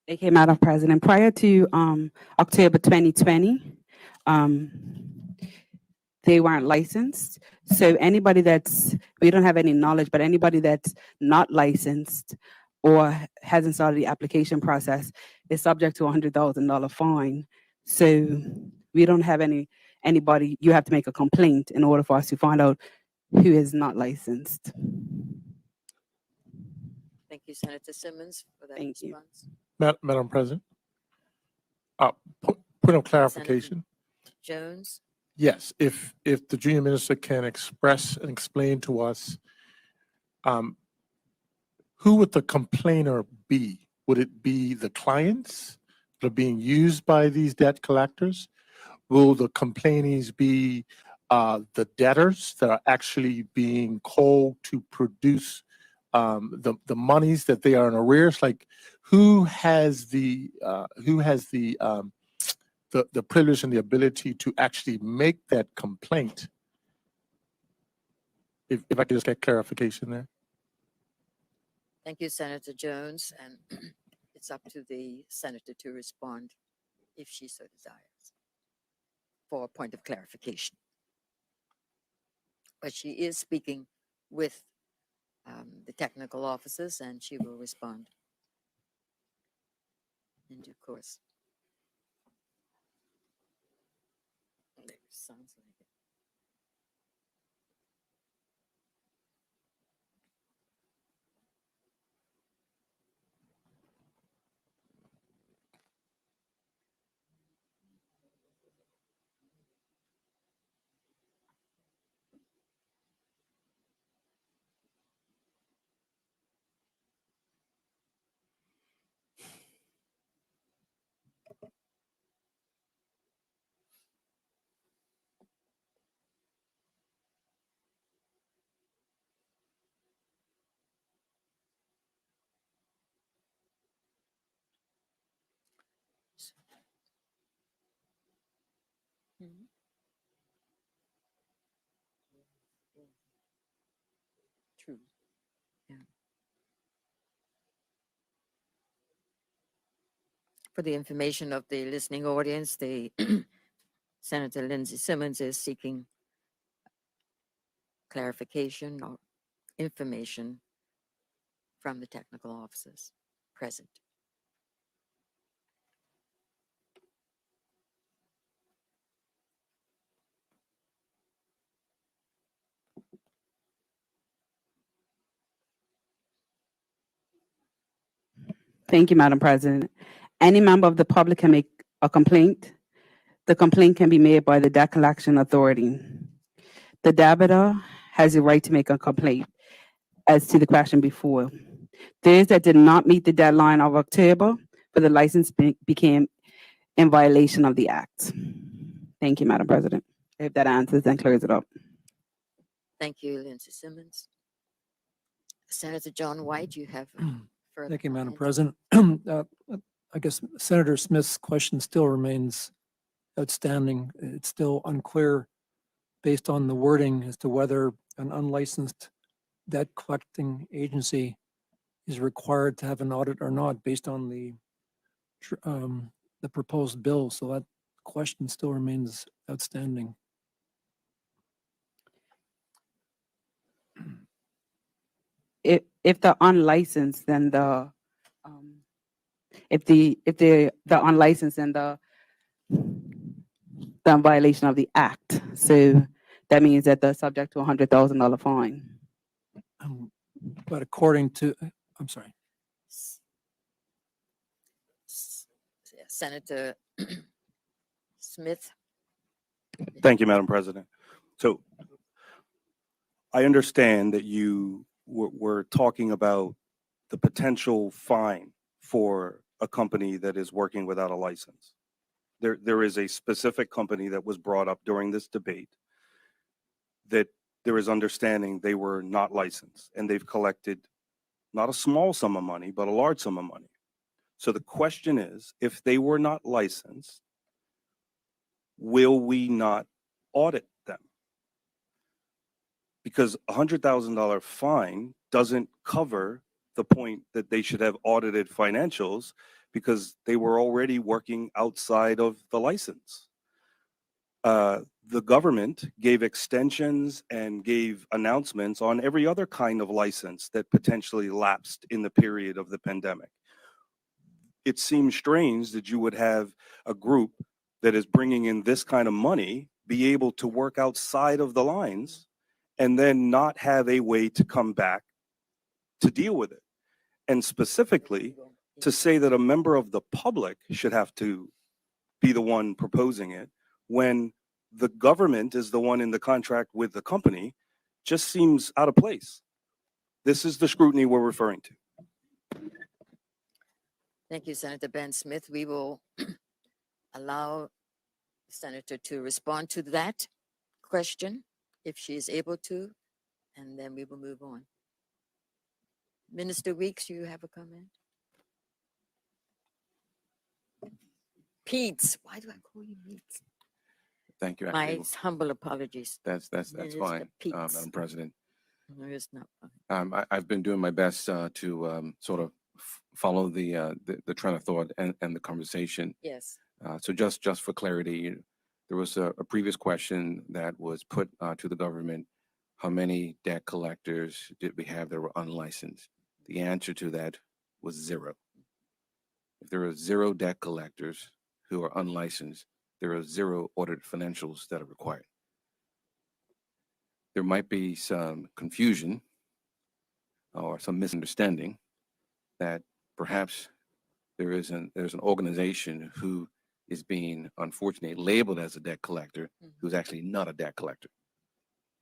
Speaker 4: AK Madam President, prior to October 2020, they weren't licensed. So anybody we don't have any knowledge, but anybody that's not licensed or hasn't started the application process is subject to a $100,000 fine. So we don't have anybody, you have to make a complaint in order for us to find out who is not licensed.
Speaker 1: Thank you, Senator Simmons, for that
Speaker 4: Thank you.
Speaker 1: response.
Speaker 3: Madam President, point of clarification.
Speaker 1: Jones,
Speaker 3: Yes, if the junior minister can express and explain to us, who would the complainer be? Would it be the clients that are being used by these debt collectors? Will the complainees be the debtors that are actually being called to produce the monies that they are in arrears? Like, who has the the privilege and the ability to actually make that complaint. If I could just get clarification there.
Speaker 1: Thank you, Senator Jones, and it's up to the senator to respond if she so desires for a point of clarification. But she is speaking with the technical officers, and she will respond in due course. Sounds like it. Mhm. True. Yeah. For the information of the listening audience, the Senator Lindsay Simmons is seeking clarification or information from the technical officers present.
Speaker 4: Thank you, Madam President. Any member of the public can make a complaint. The complaint can be made by the Debt Collection Authority. The debtor has the right to make a complaint as to the question before. Those that did not meet the deadline of October for the license became in violation of the act. Thank you, Madam President. If that answers and clears it up.
Speaker 1: Thank you, Lindsay Simmons. Senator John White, you have further
Speaker 6: Thank you, Madam
Speaker 1: comment?
Speaker 6: President. I guess Senator Smith's question still remains outstanding. It's still unclear based on the wording as to whether an unlicensed debt collecting agency is required to have an audit or not based on the proposed bill. So that question still remains outstanding.
Speaker 4: If the unlicensed, then if the unlicensed and the in violation of the act, so that means that they're subject to $100,000 fine.
Speaker 6: But according to, I'm sorry.
Speaker 1: Senator Smith.
Speaker 8: Thank you, Madam President. So I understand that you were talking about the potential fine for a company that is working without a license. There is a specific company that was brought up during this debate that there is understanding they were not licensed, and they've collected not a small sum of money, but a large sum of money. So the question is, if they were not licensed, will we not audit them? Because a $100,000 fine doesn't cover the point that they should have audited financials because they were already working outside of the license. The government gave extensions and gave announcements on every other kind of license that potentially lapsed in the period of the pandemic. It seems strange that you would have a group that is bringing in this kind of money be able to work outside of the lines and then not have a way to come back to deal with it. And specifically, to say that a member of the public should have to be the one proposing it when the government is the one in the contract with the company just seems out of place. This is the scrutiny we're referring to.
Speaker 1: Thank you, Senator Ben Smith. We will allow the senator to respond to that question if she is able to, and then we will move on. Minister Weeks, you have a comment? Pete's. Why do I call you Pete's?
Speaker 7: Thank you.
Speaker 1: My
Speaker 7: Actually,
Speaker 1: humble apologies.
Speaker 7: that's
Speaker 1: Minister
Speaker 7: fine,
Speaker 1: Peets.
Speaker 7: Madam President.
Speaker 1: No, it's not fine.
Speaker 7: I've been doing my best to sort of follow the train of thought and the conversation.
Speaker 1: Yes.
Speaker 7: So just for clarity, there was a previous question that was put to the government. How many debt collectors did we have that were unlicensed? The answer to that was 0. If there are 0 debt collectors who are unlicensed, there are 0 audited financials that are required. There might be some confusion or some misunderstanding that perhaps there's an organization who is being unfortunately labeled as a debt collector who's actually not a debt collector,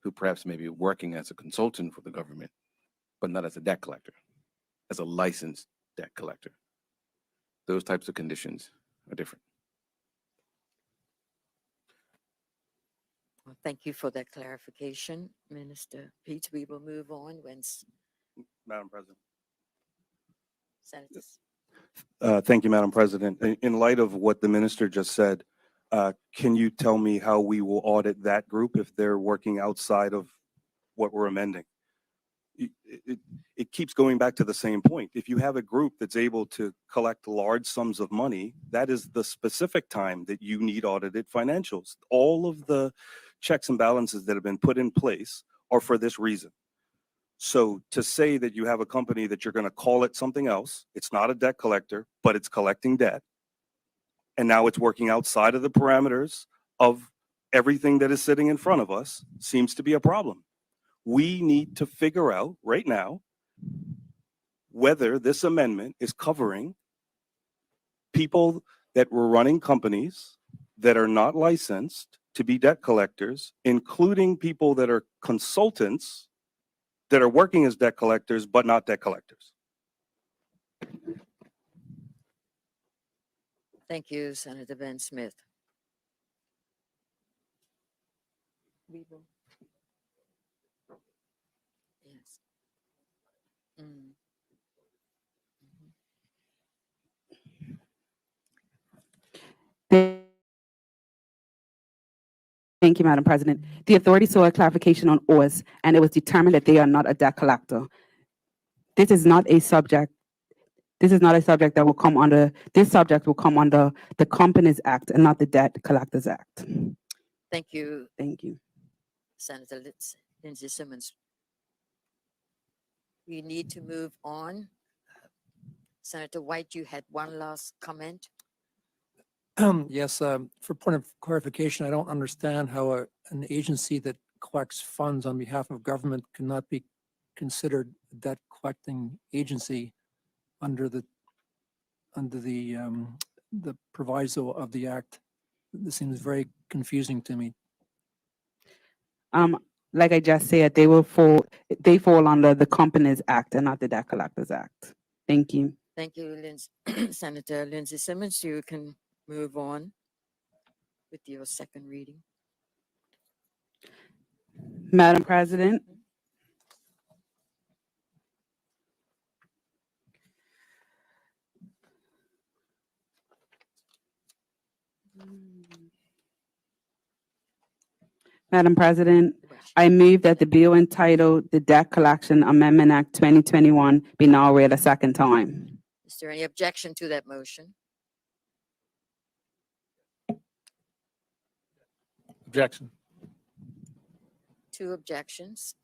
Speaker 7: who perhaps may be working as a consultant for the government, but not as a debt collector, as a licensed debt collector. Those types of conditions are different.
Speaker 1: Well, thank you for that clarification, Minister Peets. We will move on when
Speaker 8: Madam President.
Speaker 1: Senators.
Speaker 8: Thank you, Madam President. In light of what the minister just said, can you tell me how we will audit that group if they're working outside of what we're amending? It keeps going back to the same point. If you have a group that's able to collect large sums of money, that is the specific time that you need audited financials. All of the checks and balances that have been put in place are for this reason. So to say that you have a company that you're going to call it something else, it's not a debt collector, but it's collecting debt, and now it's working outside of the parameters of everything that is sitting in front of us, seems to be a problem. We need to figure out right now whether this amendment is covering people that were running companies that are not licensed to be debt collectors, including people that are consultants that are working as debt collectors, but not debt collectors.
Speaker 1: Thank you, Senator Ben Smith. We will. Yes. Mm.
Speaker 4: Thank you, Madam President. The authority saw a clarification on OAS, and it was determined that they are not a debt collector. This is not a subject that will come under, this subject will come under the Companies Act and not the Debt Collectors Act.
Speaker 1: Thank you,
Speaker 4: Thank you.
Speaker 1: Senator Lindsey Simmons. We need to move on. Senator White, you had one last comment.
Speaker 6: Yes, for point of clarification, I don't understand how an agency that collects funds on behalf of government cannot be considered a debt collecting agency under the proviso of the act. This seems very confusing to me.
Speaker 4: Like I just said, they fall under the Companies Act and not the Debt Collectors Act. Thank you.
Speaker 1: Thank you, Senator Lindsey Simmons. You can move on with your second reading.
Speaker 4: Madam President, Madam President, I move that the bill entitled the Debt Collection Amendment Act 2021 be now read a second time.
Speaker 1: Is there any objection to that motion?
Speaker 3: Objection.
Speaker 1: 2 objections.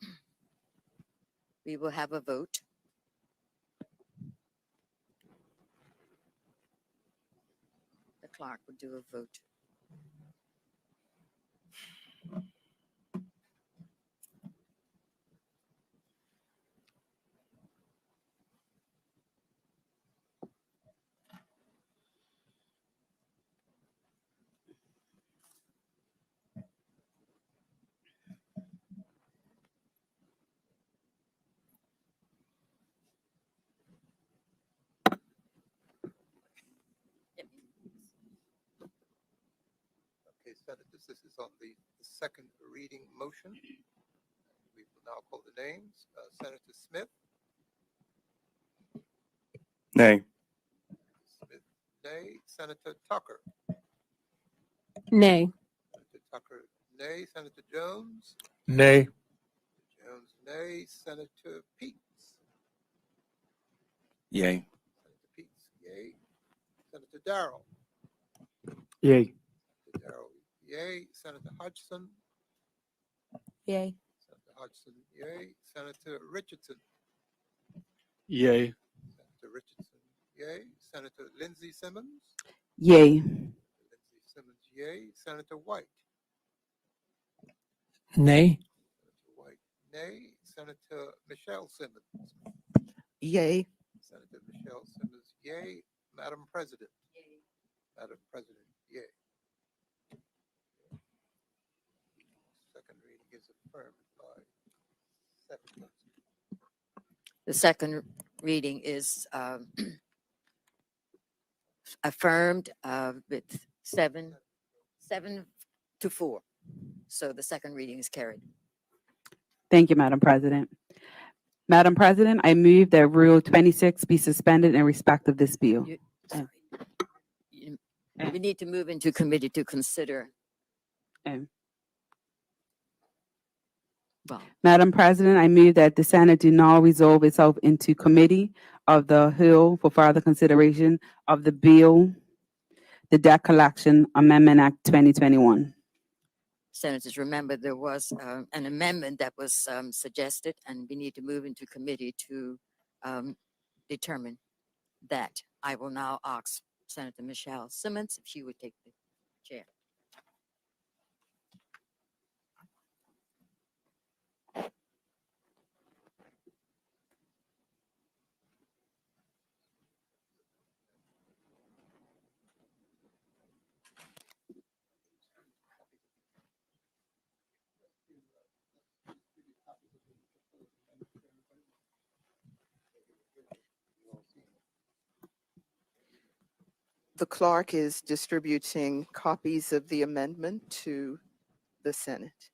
Speaker 1: We will have a vote. The clerk will do a vote.
Speaker 9: Okay, Senators, this is on the second reading motion. We will now call the names. Senator Smith.
Speaker 8: Nay.
Speaker 9: Smith, nay. Senator Tucker.
Speaker 10: Nay.
Speaker 9: Senator Tucker, nay. Senator Jones?
Speaker 3: Nay.
Speaker 9: Jones, nay. Senator Peets?
Speaker 7: Yay.
Speaker 9: Senator Peets, yay. Senator Darrell?
Speaker 6: Yay.
Speaker 9: Senator Darrell, yay. Senator Hodgson?
Speaker 10: Yay.
Speaker 9: Senator Hodgson, yay. Senator Richardson?
Speaker 6: Yay.
Speaker 9: Senator Richardson, yay. Senator Lindsay Simmons?
Speaker 4: Yay.
Speaker 9: Lindsay Simmons, yay. Senator White?
Speaker 6: Nay.
Speaker 9: Senator White, nay. Senator Michelle Simmons?
Speaker 2: Yay.
Speaker 9: Senator Michelle Simmons, yay. Madam President? Madam President, yay. Second reading is affirmed by 7 votes.
Speaker 1: The second reading is affirmed with 7-4. So the second reading is carried.
Speaker 4: Thank you, Madam President. Madam President, I move that Rule 26 be suspended in respect of this bill.
Speaker 1: Sorry. We need to move into committee to consider.
Speaker 4: Um.
Speaker 1: Well,
Speaker 4: Madam President, I move that the Senate do now resolve itself into committee of the whole for further consideration of the bill, the Debt Collection Amendment Act 2021.
Speaker 1: Senators, remember there was an amendment that was suggested, and we need to move into committee to determine that. I will now ask Senator Michelle Simmons if she would take the chair.
Speaker 2: The clerk is distributing copies of the amendment to the Senate.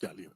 Speaker 3: Yeah, leave it.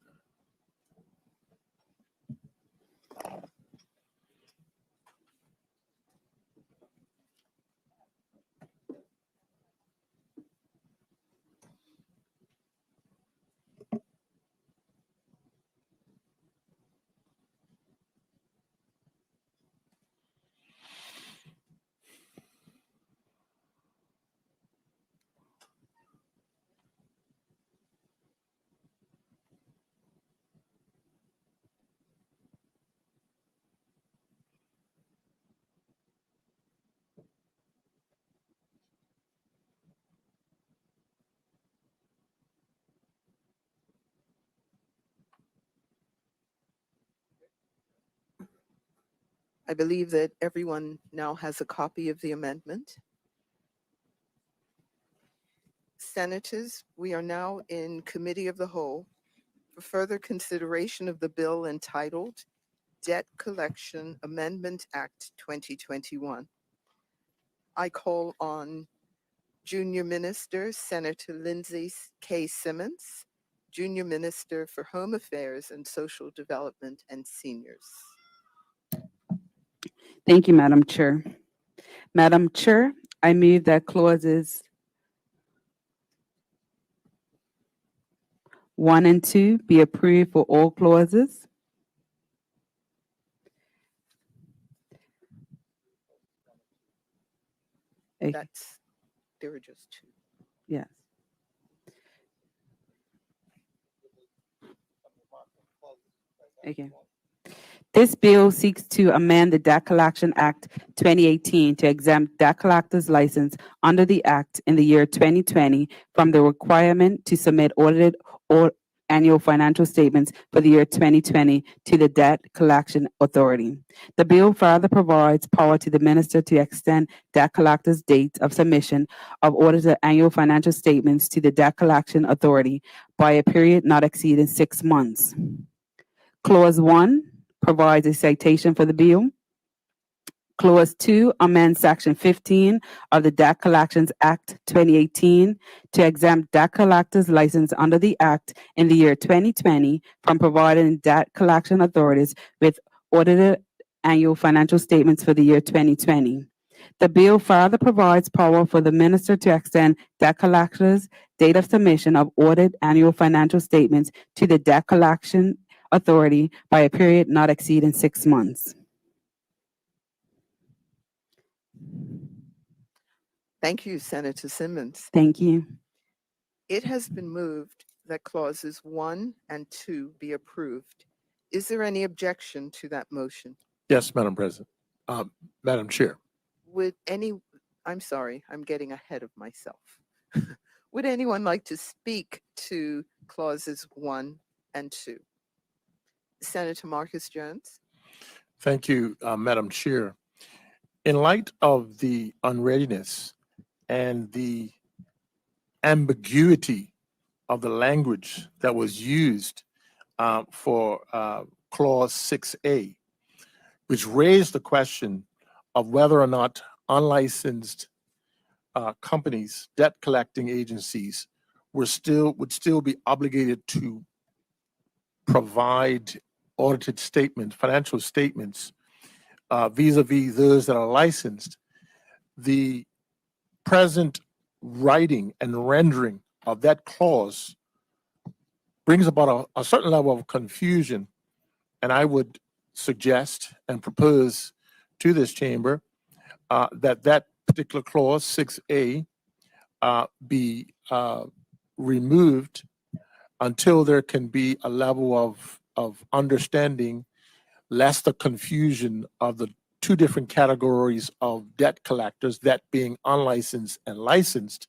Speaker 2: I believe that everyone now has a copy of the amendment. Senators, we are now in Committee of the Whole for further consideration of the bill entitled Debt Collection Amendment Act 2021. I call on Junior Minister Senator Lindsay K. Simmons, Junior Minister for Home Affairs and Social Development and Seniors.
Speaker 4: Thank you, Madam Chair. Madam Chair, I move that clauses 1 and 2 be approved for all clauses. Okay,
Speaker 2: There are just 2.
Speaker 4: yes. Okay. This bill seeks to amend the Debt Collection Act 2018 to exempt debt collector's license under the act in the year 2020 from the requirement to submit audited or annual financial statements for the year 2020 to the Debt Collection Authority. The bill further provides power to the minister to extend debt collector's date of submission of audited annual financial statements to the Debt Collection Authority by a period not exceeding 6 months. Clause 1 provides a citation for the bill. Clause 2 amends Section 15 of the Debt Collections Act 2018 to exempt debt collectors licensed under the Act in the year 2020 from providing debt collection authorities with audited annual financial statements for the year 2020. The bill further provides power for the minister to extend debt collectors' date of submission of audited annual financial statements to the debt collection authority by a period not exceeding 6 months.
Speaker 2: Thank you, Senator Simmons.
Speaker 4: Thank you.
Speaker 2: It has been moved that clauses 1 and 2 be approved. Is there any objection to that motion?
Speaker 3: Yes, Madam President. Madam Chair.
Speaker 2: I'm sorry, I'm getting ahead of myself. Would anyone like to speak to clauses 1 and 2? Senator Marcus Jones?
Speaker 3: Thank you, Madam Chair. In light of the unreadiness and the ambiguity of the language that was used for Clause 6A, which raised the question of whether or not unlicensed companies, debt collecting agencies, would still be obligated to provide audited statements, financial statements, vis-a-vis those that are licensed. The present writing and rendering of that clause brings about a certain level of confusion, and I would suggest and propose to this chamber that particular clause 6A be removed until there can be a level of understanding, lest the confusion of the two different categories of debt collectors, that being unlicensed and licensed,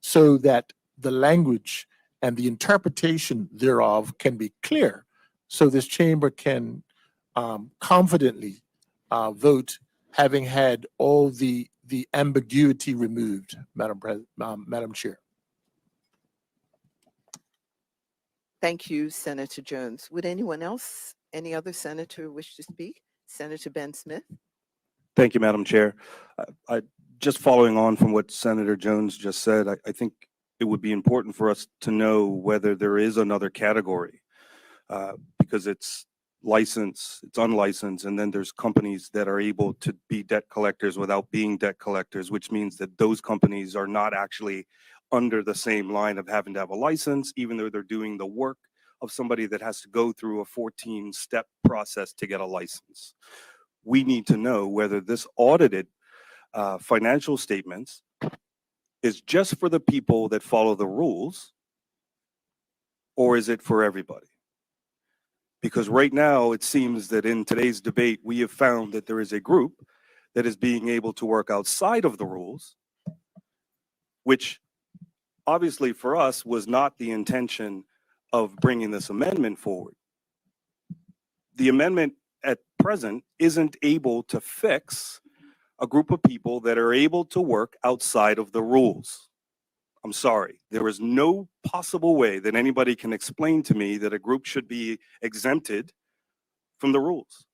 Speaker 3: so that the language and the interpretation thereof can be clear, so this chamber can confidently vote, having had all the ambiguity removed, Madam Chair.
Speaker 2: Thank you, Senator Jones. Would anyone else, any other senator wish to speak? Senator Ben Smith?
Speaker 8: Thank you, Madam Chair. Just following on from what Senator Jones just said, I think it would be important for us to know whether there is another category, because it's licensed, it's unlicensed, and then there's companies that are able to be debt collectors without being debt collectors, which means that those companies are not actually under the same line of having to have a license, even though they're doing the work of somebody that has to go through a 14-step process to get a license. We need to know whether this audited financial statements is just for the people that follow the rules, or is it for everybody? Because right now, it seems that in today's debate, we have found that there is a group that is being able to work outside of the rules, which obviously for us was not the intention of bringing this amendment forward. The amendment at present isn't able to fix a group of people that are able to work outside of the rules. I'm sorry, there is no possible way that anybody can explain to me that a group should be exempted from the rules.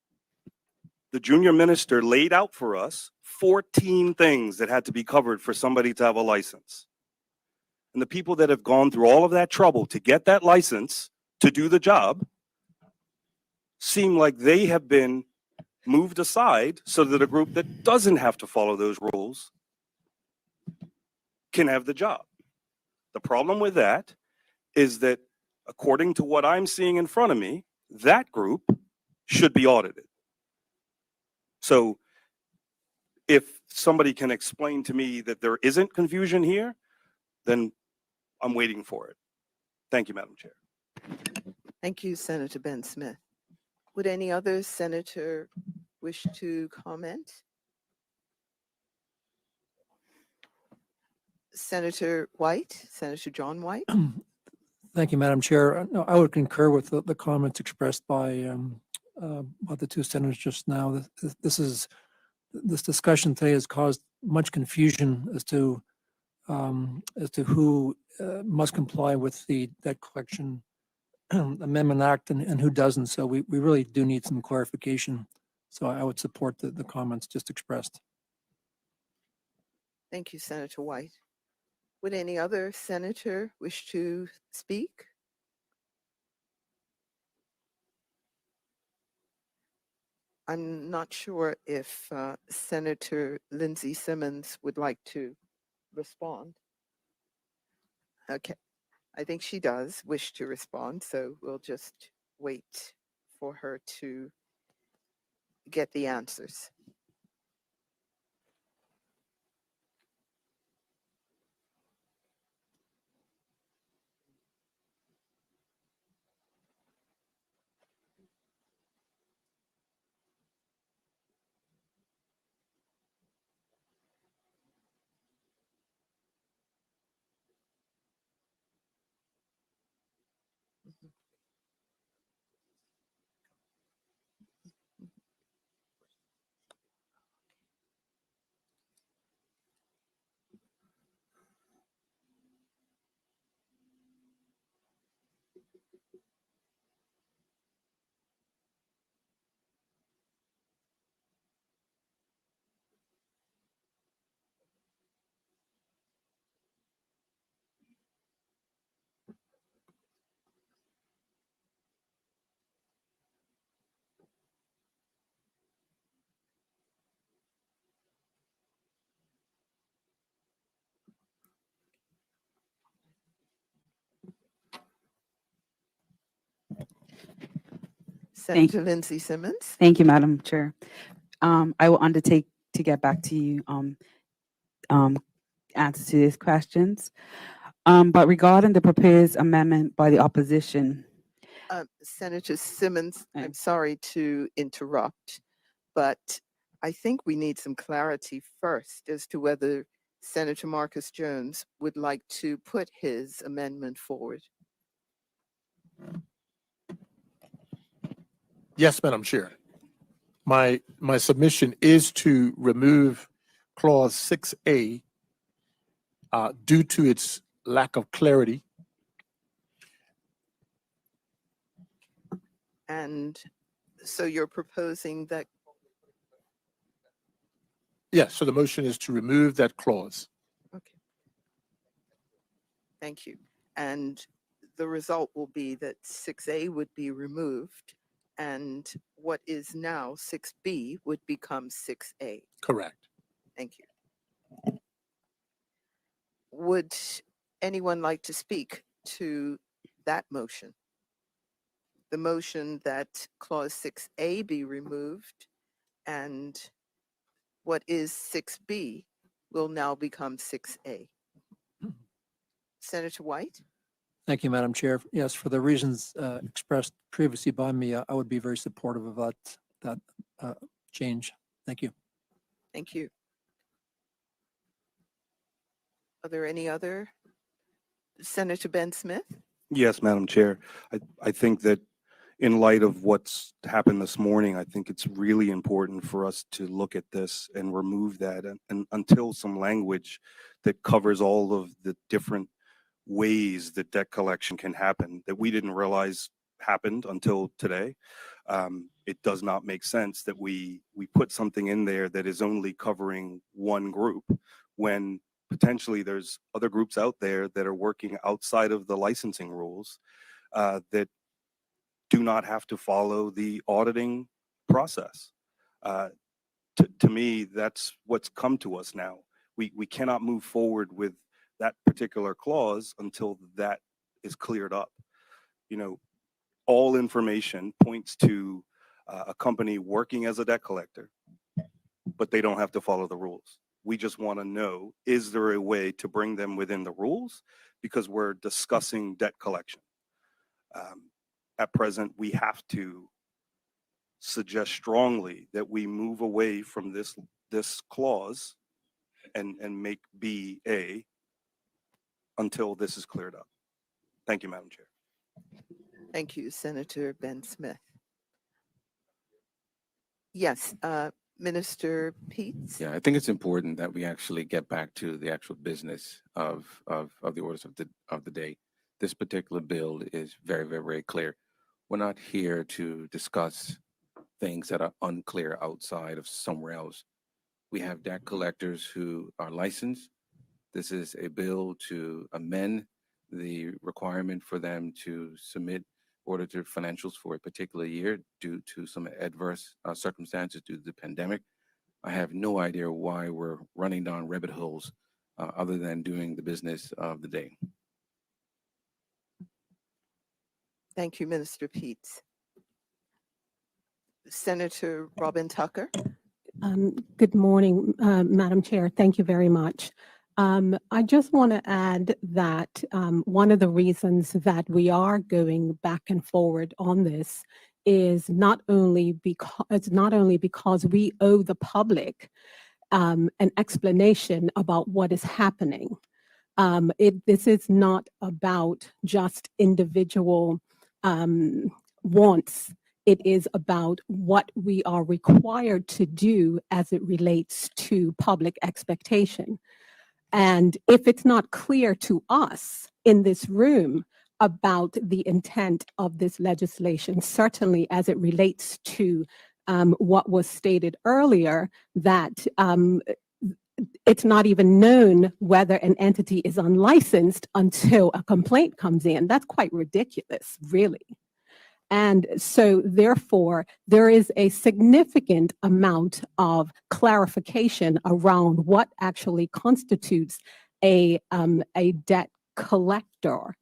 Speaker 8: The junior minister laid out for us 14 things that had to be covered for somebody to have a license. And the people that have gone through all of that trouble to get that license to do the job seem like they have been moved aside so that a group that doesn't have to follow those rules can have the job. The problem with that is that, according to what I'm seeing in front of me, that group should be audited. So if somebody can explain to me that there isn't confusion here, then I'm waiting for it. Thank you, Madam Chair.
Speaker 2: Thank you, Senator Ben Smith. Would any other senator wish to comment? Senator White, Senator John White?
Speaker 6: Thank you, Madam Chair. No, I would concur with the comments expressed by the two senators just now. This discussion today has caused much confusion as to who must comply with the Debt Collection Amendment Act and who doesn't. So we really do need some clarification. So I would support the comments just expressed.
Speaker 2: Thank you, Senator White. Would any other senator wish to speak? I'm not sure if Senator Lindsay Simmons would like to respond. Okay, I think she does wish to respond, so we'll just wait for her to get the answers. Senator Lindsay Simmons.
Speaker 4: Thank you, Madam Chair. I will undertake to get back to you answers to these questions. But regarding the proposed amendment by the opposition,
Speaker 2: Senator Simmons,
Speaker 4: Right.
Speaker 2: I'm sorry to interrupt, but I think we need some clarity first as to whether Senator Marcus Jones would like to put his amendment forward.
Speaker 3: Yes, Madam Chair. My submission is to remove clause 6A due to its lack of clarity.
Speaker 2: And so you're proposing that,
Speaker 3: Yes, so the motion is to remove that clause.
Speaker 2: okay. Thank you. And the result will be that 6A would be removed and what is now 6B would become 6A.
Speaker 3: Correct.
Speaker 2: Thank you. Would anyone like to speak to that motion? The motion that clause 6A be removed and what is 6B will now become 6A. Senator White?
Speaker 6: Thank you, Madam Chair. Yes, for the reasons expressed previously by me, I would be very supportive of that change. Thank you.
Speaker 2: Thank you. Are there any other? Senator Ben Smith?
Speaker 8: Yes, Madam Chair. I think that in light of what's happened this morning, I think it's really important for us to look at this and remove that and until some language that covers all of the different ways that debt collection can happen that we didn't realize happened until today. It does not make sense that we put something in there that is only covering one group when potentially there's other groups out there that are working outside of the licensing rules that do not have to follow the auditing process. To me, that's what's come to us now. We cannot move forward with that particular clause until that is cleared up. You know, all information points to a company working as a debt collector, but they don't have to follow the rules. We just want to know, is there a way to bring them within the rules? Because we're discussing debt collection. At present, we have to suggest strongly that we move away from this clause and make B A until this is cleared up. Thank you, Madam Chair.
Speaker 2: Thank you, Senator Ben Smith. Yes, Minister Peets?
Speaker 7: Yeah, I think it's important that we actually get back to the actual business of the orders of the day. This particular bill is very, very, very clear. We're not here to discuss things that are unclear outside of somewhere else. We have debt collectors who are licensed. This is a bill to amend the requirement for them to submit audited financials for a particular year due to some adverse circumstances due to the pandemic. I have no idea why we're running down rabbit holes other than doing the business of the day.
Speaker 2: Thank you, Minister Peets. Senator Robin Tucker.
Speaker 11: Good morning, Madam Chair. Thank you very much. I just want to add that one of the reasons that we are going back and forward on this is not only because we owe the public an explanation about what is happening. This is not about just individual wants. It is about what we are required to do as it relates to public expectation. And if it's not clear to us in this room about the intent of this legislation, certainly as it relates to what was stated earlier, that it's not even known whether an entity is unlicensed until a complaint comes in. That's quite ridiculous, really. And so therefore, there is a significant amount of clarification around what actually constitutes a debt collector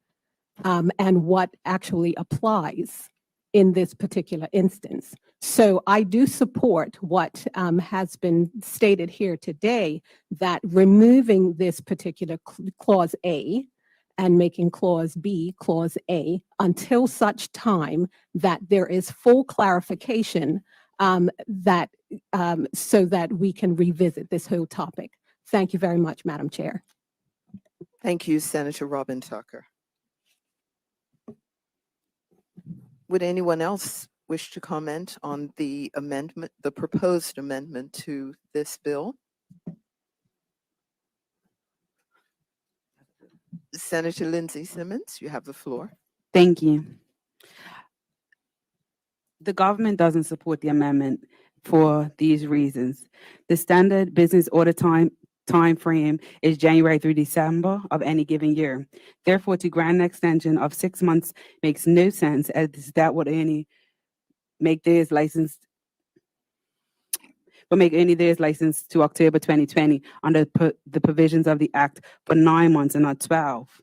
Speaker 11: and what actually applies in this particular instance. So I do support what has been stated here today, that removing this particular clause A and making clause B, clause A, until such time that there is full clarification that so that we can revisit this whole topic. Thank you very much, Madam Chair.
Speaker 2: Thank you, Senator Robin Tucker. Would anyone else wish to comment on the amendment, the proposed amendment to this bill? Senator Lindsay Simmons, you have the floor.
Speaker 4: Thank you. The government doesn't support the amendment for these reasons. The standard business audit time frame is January through December of any given year. Therefore, to grant an extension of 6 months makes no sense, as that would only make theirs licensed to October 2020 under the provisions of the Act for 9 months and not 12.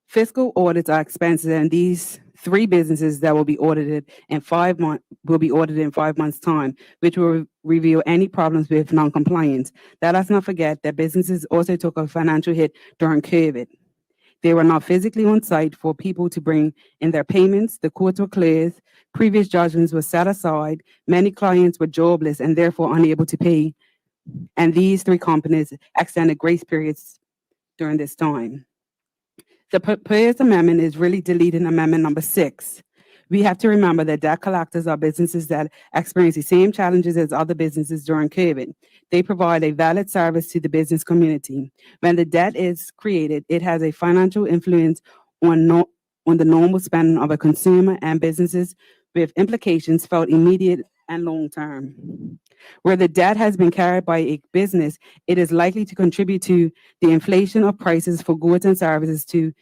Speaker 4: Fiscal audits are expensive, and these 3 businesses that will be audited in 5 months will be audited in 5 months' time, which will reveal any problems with non-compliance. Let us not forget that businesses also took a financial hit during COVID. They were not physically on site for people to bring in their payments. The courts were closed. Previous judgments were set aside. Many clients were jobless and therefore unable to pay. And these 3 companies extended grace periods during this time. The proposed amendment is really deleting amendment number 6. We have to remember that debt collectors are businesses that experience the same challenges as other businesses during COVID. They provide a valid service to the business community. When the debt is created, it has a financial influence on the normal spending of a consumer and businesses, with implications felt immediate and long term. Where the debt has been carried by a business, it is likely to contribute to the inflation of prices for goods and services to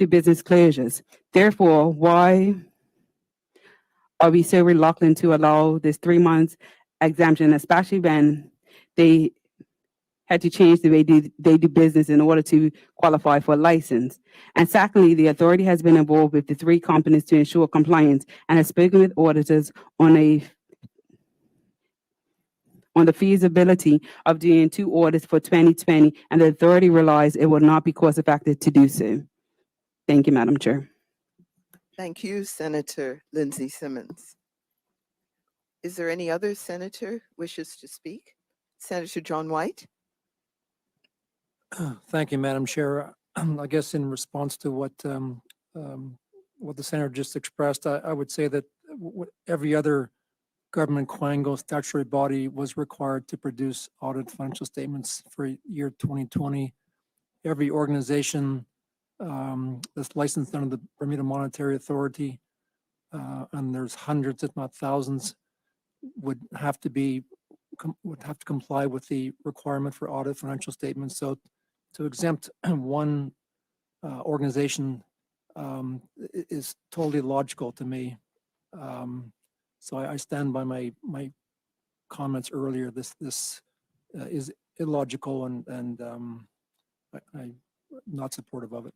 Speaker 4: business closures. Therefore, why are we so reluctant to allow this 3 months exemption, especially when they had to change the way they do business in order to qualify for a license? And secondly, the authority has been involved with the 3 companies to ensure compliance and has spoken with auditors on the feasibility of doing 2 audits for 2020, and the authority realized it will not be cost effective to do so. Thank you, Madam Chair.
Speaker 2: Thank you, Senator Lindsay Simmons. Is there any other senator wishes to speak? Senator John White.
Speaker 6: Thank you, Madam Chair. I guess in response to what the senator just expressed, I would say that every other government quango statutory body was required to produce audit financial statements for year 2020. Every organization that's licensed under the Bermuda Monetary Authority and there's hundreds, if not thousands, would have to comply with the requirement for audit financial statements. So to exempt one organization is totally logical to me. So I stand by my comments earlier. This is illogical and I'm not supportive of it.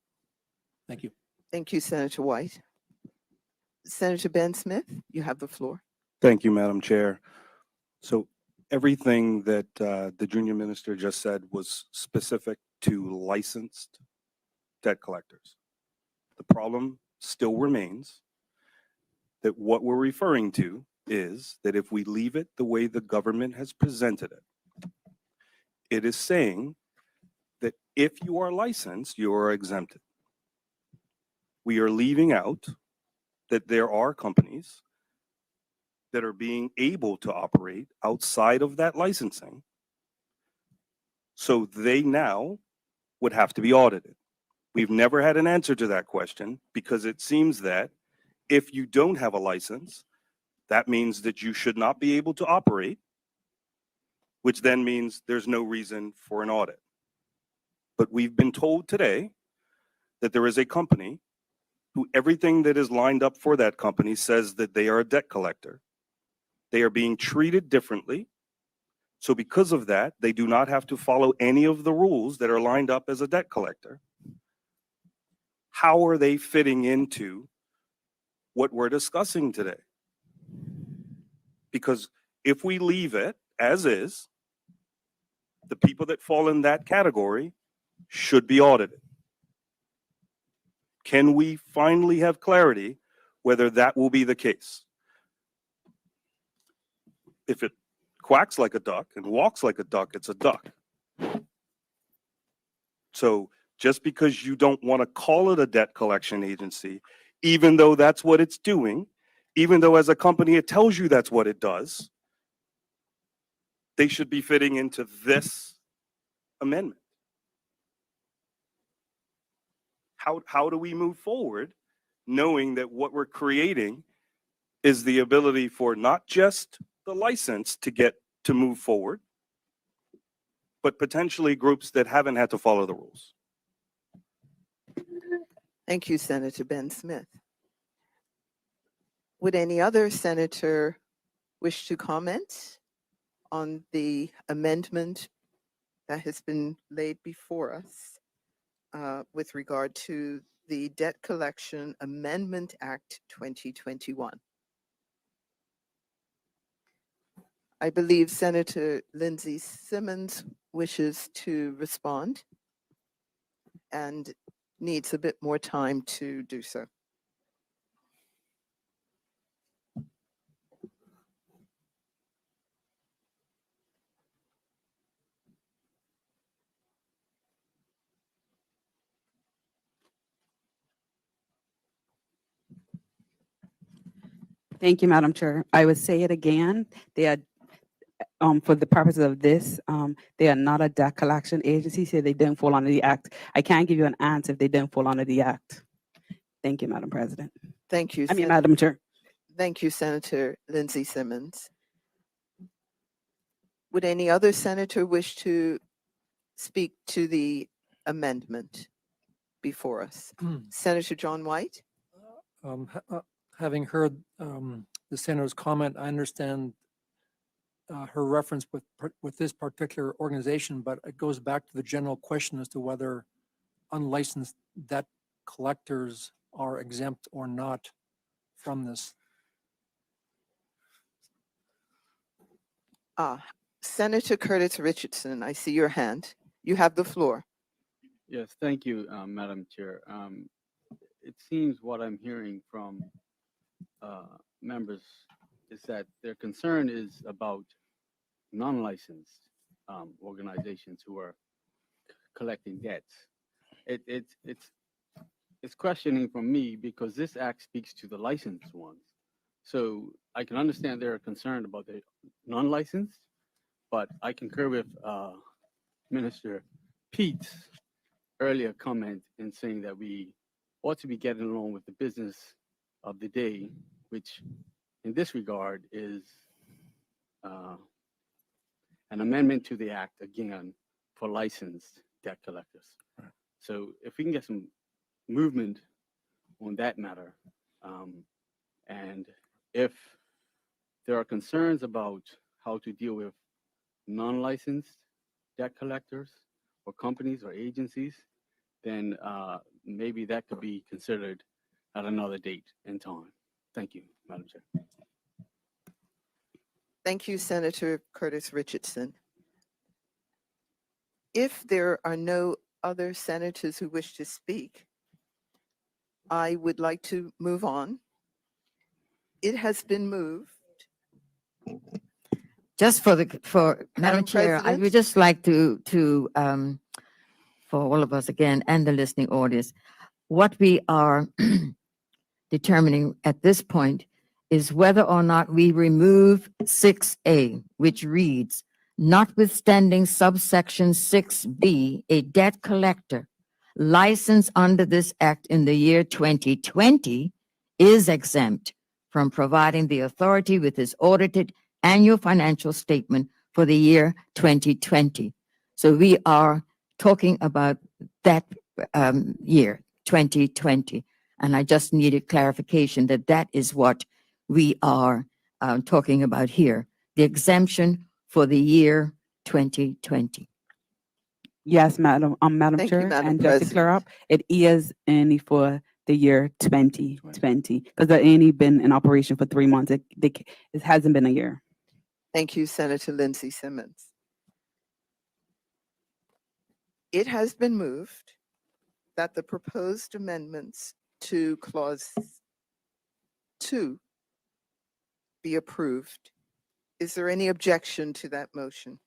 Speaker 6: Thank you.
Speaker 2: Thank you, Senator White. Senator Ben Smith, you have the floor.
Speaker 8: Thank you, Madam Chair. So everything that the junior minister just said was specific to licensed debt collectors. The problem still remains that what we're referring to is that if we leave it the way the government has presented it, it is saying that if you are licensed, you are exempted. We are leaving out that there are companies that are being able to operate outside of that licensing. So they now would have to be audited. We've never had an answer to that question because it seems that if you don't have a license, that means that you should not be able to operate, which then means there's no reason for an audit. But we've been told today that there is a company who everything that is lined up for that company says that they are a debt collector. They are being treated differently. So because of that, they do not have to follow any of the rules that are lined up as a debt collector. How are they fitting into what we're discussing today? Because if we leave it as is, the people that fall in that category should be audited. Can we finally have clarity whether that will be the case? If it quacks like a duck and walks like a duck, it's a duck. So just because you don't want to call it a debt collection agency, even though that's what it's doing, even though as a company it tells you that's what it does, they should be fitting into this amendment. How do we move forward knowing that what we're creating is the ability for not just the license to move forward, but potentially groups that haven't had to follow the rules?
Speaker 2: Thank you, Senator Ben Smith. Would any other senator wish to comment on the amendment that has been laid before us with regard to the Debt Collection Amendment Act 2021? I believe Senator Lindsay Simmons wishes to respond and needs a bit more time to do so.
Speaker 4: Thank you, Madam Chair. I would say it again. They are, for the purposes of this, they are not a debt collection agency, so they don't fall under the act. I can't give you an answer if they don't fall under the act. Thank you, Madam President.
Speaker 2: Thank you.
Speaker 4: Madam Chair.
Speaker 2: Thank you, Senator Lindsay Simmons. Would any other senator wish to speak to the amendment before us? Senator John White?
Speaker 6: Having heard the senator's comment, I understand her reference with this particular organization, but it goes back to the general question as to whether unlicensed debt collectors are exempt or not from this.
Speaker 2: Senator Curtis Richardson, I see your hand. You have the floor.
Speaker 12: Yes, thank you, Madam Chair. It seems what I'm hearing from members is that their concern is about non-licensed organizations who are collecting debts. It's questioning for me because this act speaks to the licensed ones. So I can understand they're concerned about the non-licensed, but I concur with Minister Pete's earlier comment in saying that we ought to be getting along with the business of the day which in this regard is an amendment to the act again for licensed debt collectors. So if we can get some movement on that matter, and if there are concerns about how to deal with non-licensed debt collectors or companies or agencies, then maybe that could be considered at another date and time. Thank you, Madam Chair.
Speaker 2: Thank you, Senator Curtis Richardson. If there are no other senators who wish to speak, I would like to move on. It has been moved.
Speaker 1: Just for Madam
Speaker 2: Madam
Speaker 1: Chair, I
Speaker 2: President?
Speaker 1: would just like to, for all of us again and the listening audience, what we are determining at this point is whether or not we remove 6A, which reads, notwithstanding subsection 6B, a debt collector licensed under this act in the year 2020 is exempt from providing the authority with its audited annual financial statement for the year 2020. So we are talking about that year, 2020. And I just needed clarification that that is what we are talking about here, the exemption for the year 2020.
Speaker 4: Yes, Madam
Speaker 2: Thank you,
Speaker 4: Chair,
Speaker 2: Madam
Speaker 4: and just to clear
Speaker 2: President.
Speaker 4: up, it is only for the year 2020, because it only been in operation for 3 months. It hasn't been a year.
Speaker 2: Thank you, Senator Lindsay Simmons. It has been moved that the proposed amendments to Clause 2 be approved. Is there any objection to that motion?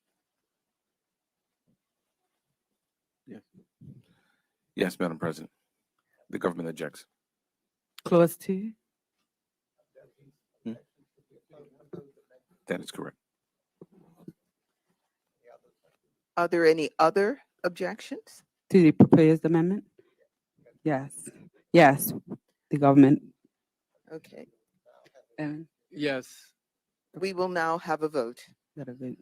Speaker 7: Yes, Madam President. The government objects.
Speaker 4: Clause 2.
Speaker 7: That is correct.
Speaker 2: Are there any other objections?
Speaker 4: To the proposed amendment? Yes. Yes, the government.
Speaker 2: Okay,
Speaker 12: Yes.
Speaker 2: we will now have a vote.
Speaker 4: Gotta vote.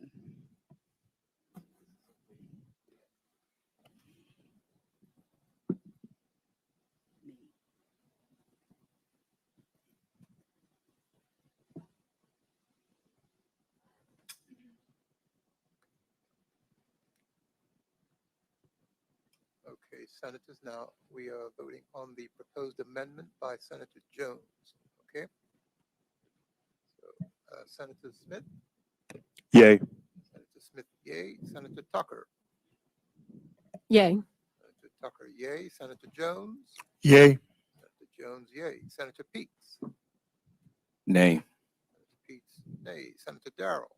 Speaker 9: Okay, senators, now we are voting on the proposed amendment by Senator Jones. Okay. So, Senator Smith,
Speaker 8: Yay.
Speaker 9: Senator Smith, yay. Senator Tucker,
Speaker 11: Yay.
Speaker 9: Senator Tucker, yay. Senator Jones,
Speaker 3: Yay.
Speaker 9: Senator Jones, yay. Senator Peets,
Speaker 7: Nay.
Speaker 9: Senator Peets, nay. Senator Darrell,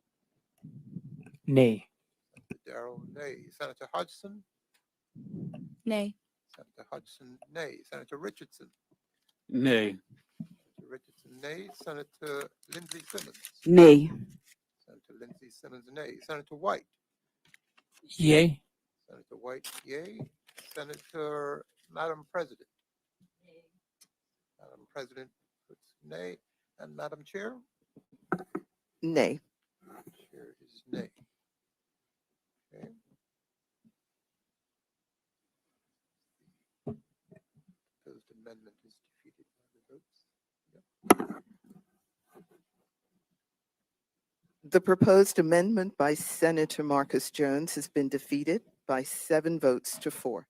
Speaker 6: Nay.
Speaker 9: Senator Darrell, nay. Senator Hodgson,
Speaker 10: Nay.
Speaker 9: Senator Hodgson, nay. Senator Richardson,
Speaker 12: Nay.
Speaker 9: Senator Richardson, nay. Senator Lindsay Simmons,
Speaker 4: Nay.
Speaker 9: Senator Lindsay Simmons, nay. Senator White,
Speaker 6: Yay.
Speaker 9: Senator White, yay. Senator, Madam President. Madam President puts nay, and Madam Chair?
Speaker 2: Nay.
Speaker 9: Chair is nay. Okay. Proposed amendment is defeated by the votes.
Speaker 2: The proposed amendment by Senator Marcus Jones has been defeated by 7 votes to 4.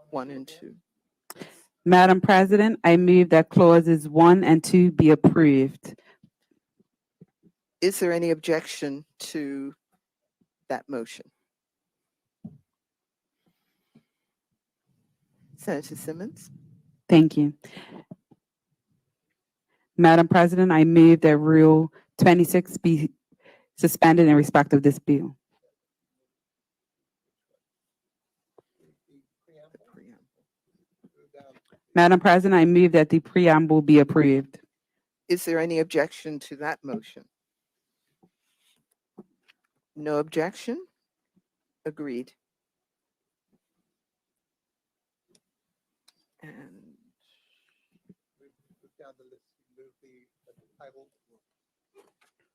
Speaker 2: One and 2.
Speaker 4: Madam President, I move that clauses 1 and 2 be approved.
Speaker 2: Is there any objection to that motion? Senator Simmons?
Speaker 4: Thank you. Madam President, I move that Rule 26 be suspended in respect of this bill. Madam President, I move that the preamble be approved.
Speaker 2: Is there any objection to that motion? No objection? Agreed. And
Speaker 9: Move down the list, move the title.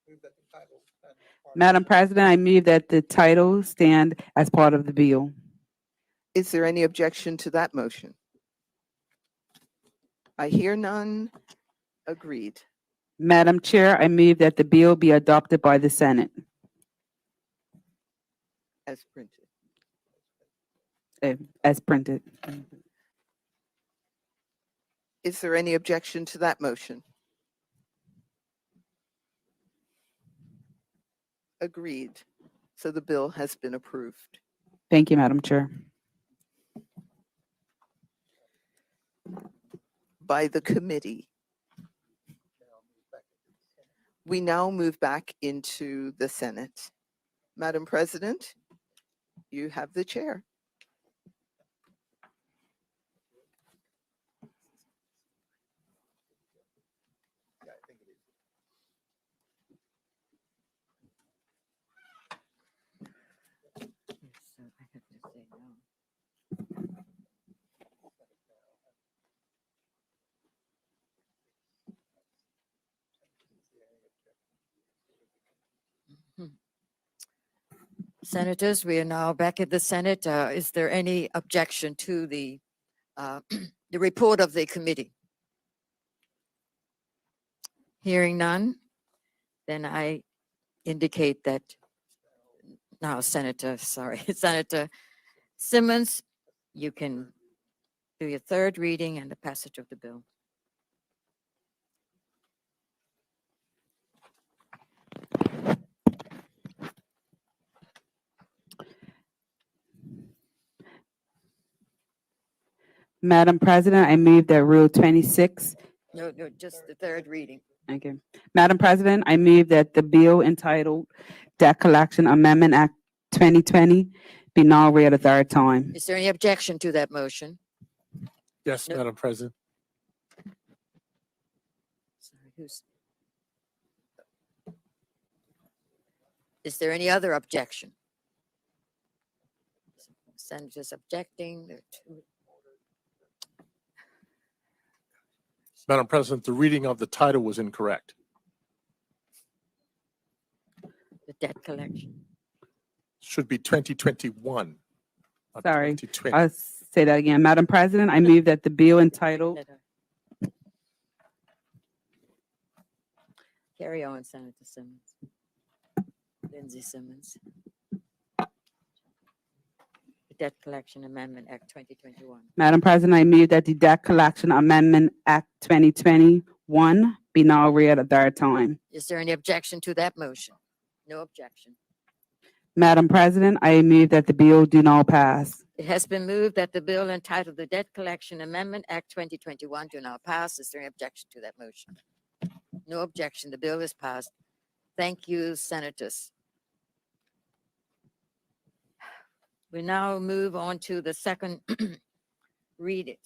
Speaker 9: Move that the title. stand as part of
Speaker 4: Madam
Speaker 9: the-
Speaker 4: President, I move that the title stand as part of the bill.
Speaker 2: is there any objection to that motion? I hear none. Agreed.
Speaker 4: Madam Chair, I move that the bill be adopted by the Senate
Speaker 2: As printed.
Speaker 4: as printed.
Speaker 2: Is there any objection to that motion? Agreed. So the bill has been approved.
Speaker 4: Thank you, Madam Chair.
Speaker 2: By the committee. We now move back into the Senate. Madam President, you have the chair.
Speaker 9: Yeah, I think it is.
Speaker 1: Senators, we are now back at the Senate. Is there any objection to the the report of the committee? Hearing none, then I indicate that now Senator Simmons, you can do your third reading and the passage of the bill.
Speaker 4: Madam President, I move that Rule 26.
Speaker 1: No, just the third reading.
Speaker 4: Okay. Madam President, I move that the bill entitled Debt Collection Amendment Act 2020 be now read a third time.
Speaker 1: Is there any objection to that motion?
Speaker 3: Yes,
Speaker 1: No.
Speaker 3: Madam President.
Speaker 1: Sorry, is there any other objection? Senators objecting. There are two.
Speaker 3: Madam President, the reading of the title was incorrect.
Speaker 1: The debt collection.
Speaker 3: Should be 2021. not
Speaker 4: Sorry,
Speaker 3: 2020.
Speaker 4: I'll say that again. Madam President, I move that the bill entitled
Speaker 1: Carry on, Senator Simmons. Lindsey Simmons. The Debt Collection Amendment Act 2021.
Speaker 4: Madam President, I move that the Debt Collection Amendment Act 2021 be now read a third time.
Speaker 1: Is there any objection to that motion? No objection.
Speaker 4: Madam President, I move that the bill do not pass.
Speaker 1: It has been moved that the bill entitled the Debt Collection Amendment Act 2021 do not pass. Is there any objection to that motion? No objection. The bill is passed. Thank you, senators. We now move on to the second the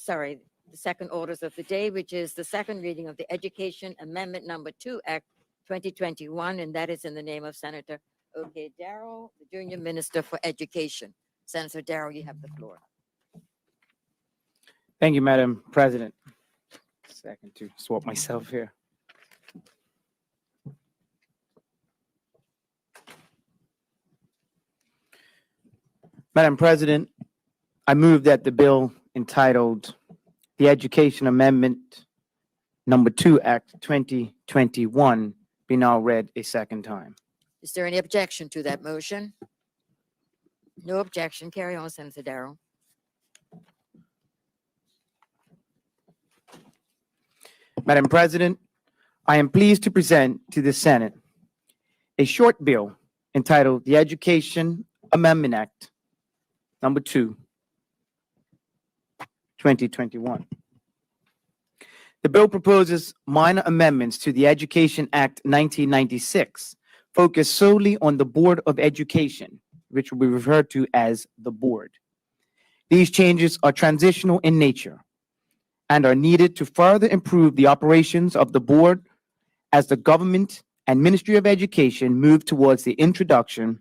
Speaker 1: second orders of the day, which is the second reading of the Education Amendment Number 2 Act 2021, and that is in the name of Senator O.K. Darrell, the Junior Minister for Education. Senator Darrell, you have the floor.
Speaker 13: Thank you, Madam President. Second to swap myself here. Madam President, I move that the bill entitled the Education Amendment Number 2 Act 2021 be now read a second time.
Speaker 1: Is there any objection to that motion? No objection. Carry on, Senator Darrell.
Speaker 13: Madam President, I am pleased to present to the Senate a short bill entitled the Education Amendment Act Number 2, 2021. The bill proposes minor amendments to the Education Act 1996, focused solely on the Board of Education, which will be referred to as the Board. These changes are transitional in nature and are needed to further improve the operations of the board as the government and Ministry of Education move towards the introduction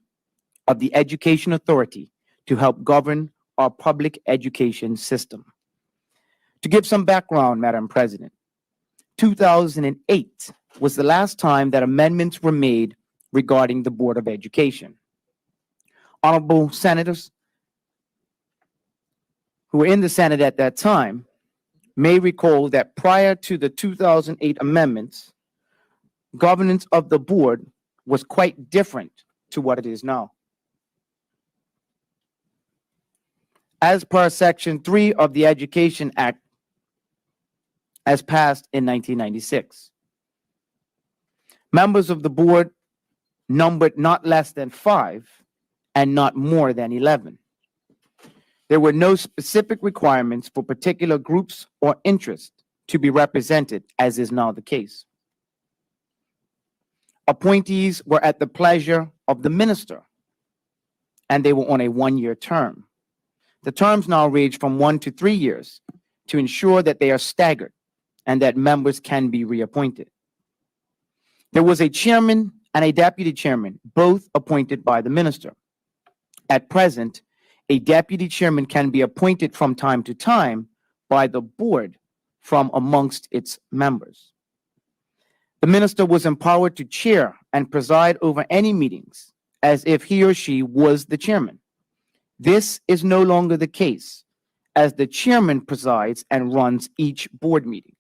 Speaker 13: of the Education Authority to help govern our public education system. To give some background, Madam President, 2008 was the last time that amendments were made regarding the Board of Education. Honorable senators who were in the Senate at that time may recall that prior to the 2008 amendments, governance of the board was quite different to what it is now. As per Section 3 of the Education Act, as passed in 1996, members of the board numbered not less than 5 and not more than 11. There were no specific requirements for particular groups or interests to be represented, as is now the case. Appointees were at the pleasure of the minister, and they were on a 1-year term. The terms now range from 1 to 3 years to ensure that they are staggered and that members can be reappointed. There was a chairman and a deputy chairman, both appointed by the minister. At present, a deputy chairman can be appointed from time to time by the board from amongst its members. The minister was empowered to chair and preside over any meetings as if he or she was the chairman. This is no longer the case, as the chairman presides and runs each board meeting.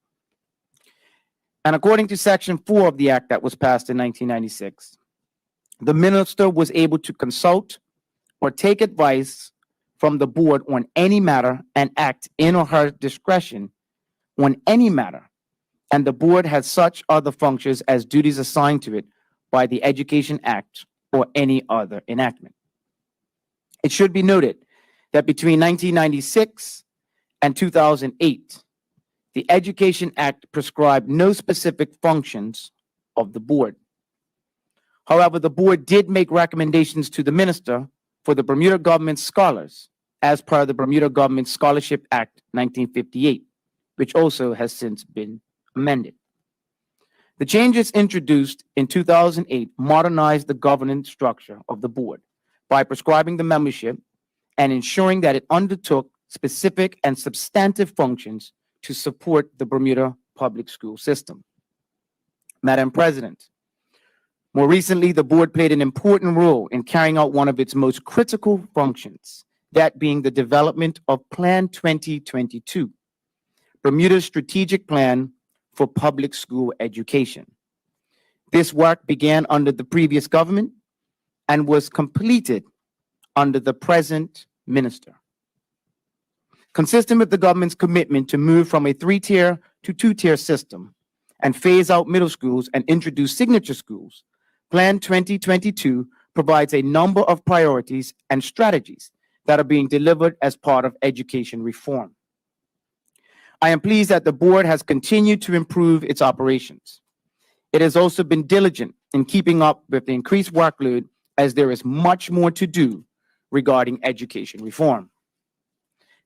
Speaker 13: And according to Section 4 of the Act that was passed in 1996, the minister was able to consult or take advice from the board on any matter and act in or her discretion on any matter, and the board has such other functions as duties assigned to it by the Education Act or any other enactment. It should be noted that between 1996 and 2008, the Education Act prescribed no specific functions of the board. However, the board did make recommendations to the minister for the Bermuda Government Scholars as per the Bermuda Government Scholarship Act 1958, which also has since been amended. The changes introduced in 2008 modernized the governance structure of the board by prescribing the membership and ensuring that it undertook specific and substantive functions to support the Bermuda public school system. Madam President, more recently, the board played an important role in carrying out one of its most critical functions, that being the development of Plan 2022, Bermuda's strategic plan for public school education. This work began under the previous government and was completed under the present minister. Consistent with the government's commitment to move from a 3-tier to 2-tier system and phase out middle schools and introduce signature schools, Plan 2022 provides a number of priorities and strategies that are being delivered as part of education reform. I am pleased that the board has continued to improve its operations. It has also been diligent in keeping up with the increased workload, as there is much more to do regarding education reform.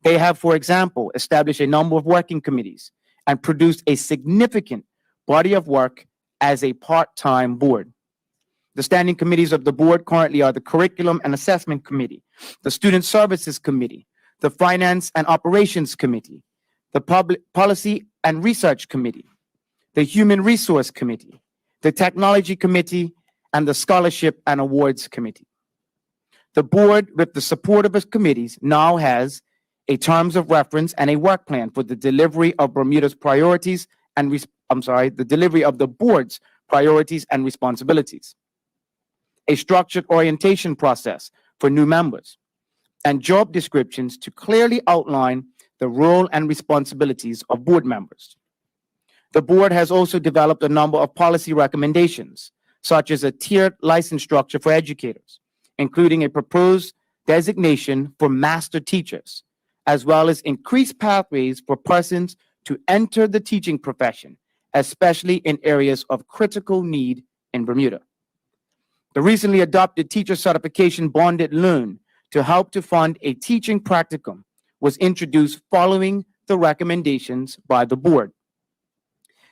Speaker 13: They have, for example, established a number of working committees and produced a significant body of work as a part-time board. The standing committees of the board currently are the Curriculum and Assessment Committee, the Student Services Committee, the Finance and Operations Committee, the Public Policy and Research Committee, the Human Resource Committee, the Technology Committee, and the Scholarship and Awards Committee. The board, with the support of its committees, now has a terms of reference and a work plan for the delivery of Bermuda's priorities and, the delivery of the board's priorities and responsibilities, a structured orientation process for new members, and job descriptions to clearly outline the role and responsibilities of board members. The board has also developed a number of policy recommendations, such as a tiered license structure for educators, including a proposed designation for master teachers, as well as increased pathways for persons to enter the teaching profession, especially in areas of critical need in Bermuda. The recently adopted teacher certification bonded loan to help to fund a teaching practicum was introduced following the recommendations by the board.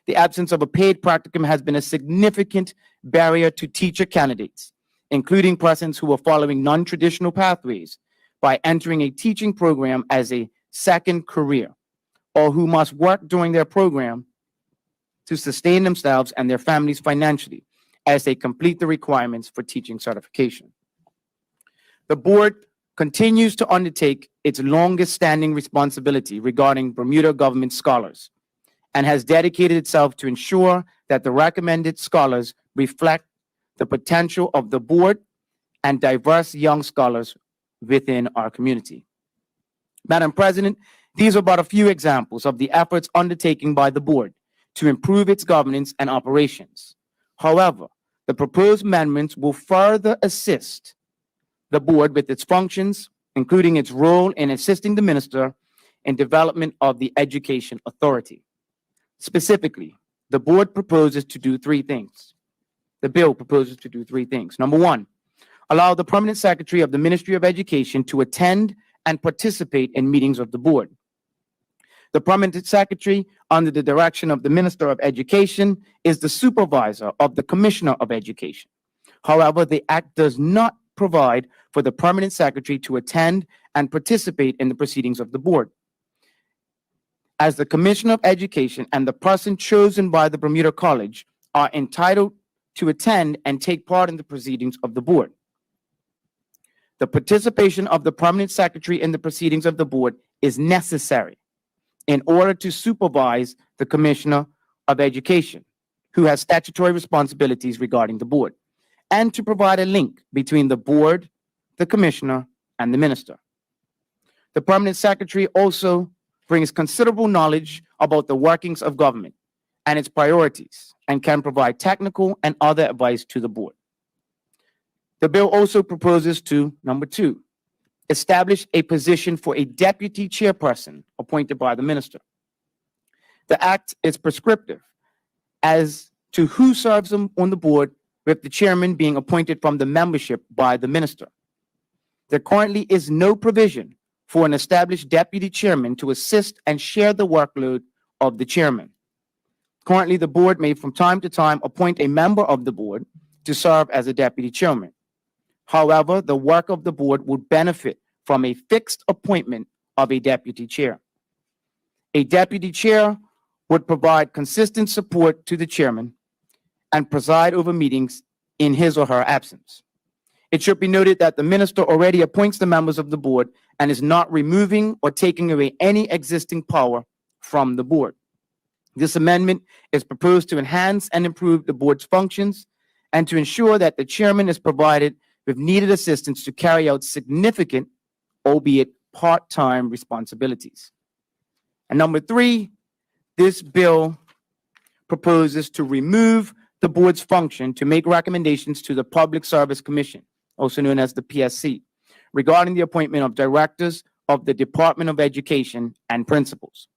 Speaker 13: The absence of a paid practicum has been a significant barrier to teacher candidates, including persons who are following non-traditional pathways, by entering a teaching program as a second career, or who must work during their program to sustain themselves and their families financially as they complete the requirements for teaching certification. The board continues to undertake its longest-standing responsibility regarding Bermuda government scholars and has dedicated itself to ensure that the recommended scholars reflect the potential of the board and diverse young scholars within our community. Madam President, these are but a few examples of the efforts undertaken by the board to improve its governance and operations. However, the proposed amendments will further assist the board with its functions, including its role in assisting the minister in development of the education authority. Specifically, the board proposes to do three things. The bill proposes to do three things. Number one, allow the permanent secretary of the Ministry of Education to attend and participate in meetings of the board. The permanent secretary, under the direction of the Minister of Education, is the supervisor of the Commissioner of Education. However, the Act does not provide for the permanent secretary to attend and participate in the proceedings of the board. As the Commissioner of Education and the person chosen by the Bermuda College are entitled to attend and take part in the proceedings of the board. The participation of the permanent secretary in the proceedings of the board is necessary in order to supervise the Commissioner of Education, who has statutory responsibilities regarding the board, and to provide a link between the board, the Commissioner, and the Minister. The permanent secretary also brings considerable knowledge about the workings of government and its priorities, and can provide technical and other advice to the board. The bill also proposes to, number two, establish a position for a deputy chairperson appointed by the minister. The act is prescriptive as to who serves on the board, with the chairman being appointed from the membership by the minister. There currently is no provision for an established deputy chairman to assist and share the workload of the chairman. Currently, the board may from time to time appoint a member of the board to serve as a deputy chairman. However, the work of the board would benefit from a fixed appointment of a deputy chair. A deputy chair would provide consistent support to the chairman and preside over meetings in his or her absence. It should be noted that the minister already appoints the members of the board and is not removing or taking away any existing power from the board. This amendment is proposed to enhance and improve the board's functions and to ensure that the chairman is provided with needed assistance to carry out significant, albeit part-time, responsibilities. And number three, this bill proposes to remove the board's function to make recommendations to the Public Service Commission, also known as the PSC, regarding the appointment of directors of the Department of Education and principals.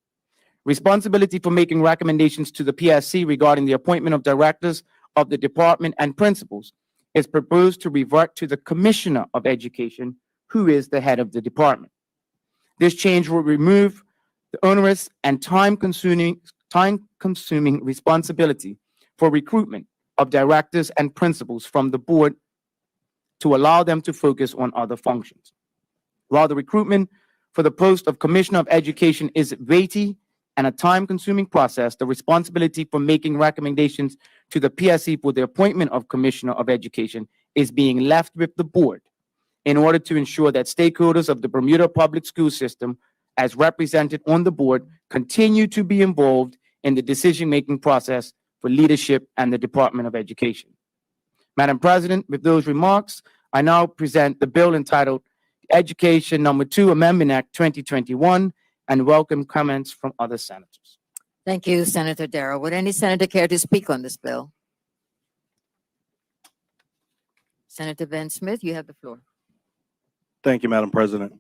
Speaker 13: Responsibility for making recommendations to the PSC regarding the appointment of directors of the department and principals is proposed to revert to the Commissioner of Education, who is the head of the department. This change will remove the onerous and time-consuming responsibility for recruitment of directors and principals from the board to allow them to focus on other functions. While the recruitment for the post of Commissioner of Education is weighty and a time-consuming process, the responsibility for making recommendations to the PSC for the appointment of Commissioner of Education is being left with the board in order to ensure that stakeholders of the Bermuda public school system, as represented on the board, continue to be involved in the decision-making process for leadership and the Department of Education. Madam President, with those remarks, I now present the bill entitled Education Number 2 Amendment Act 2021 and welcome comments from other senators.
Speaker 1: Thank you, Senator Darrow. Would any senator care to speak on this bill? Senator Ben Smith, you have the floor.
Speaker 8: Thank you, Madam President.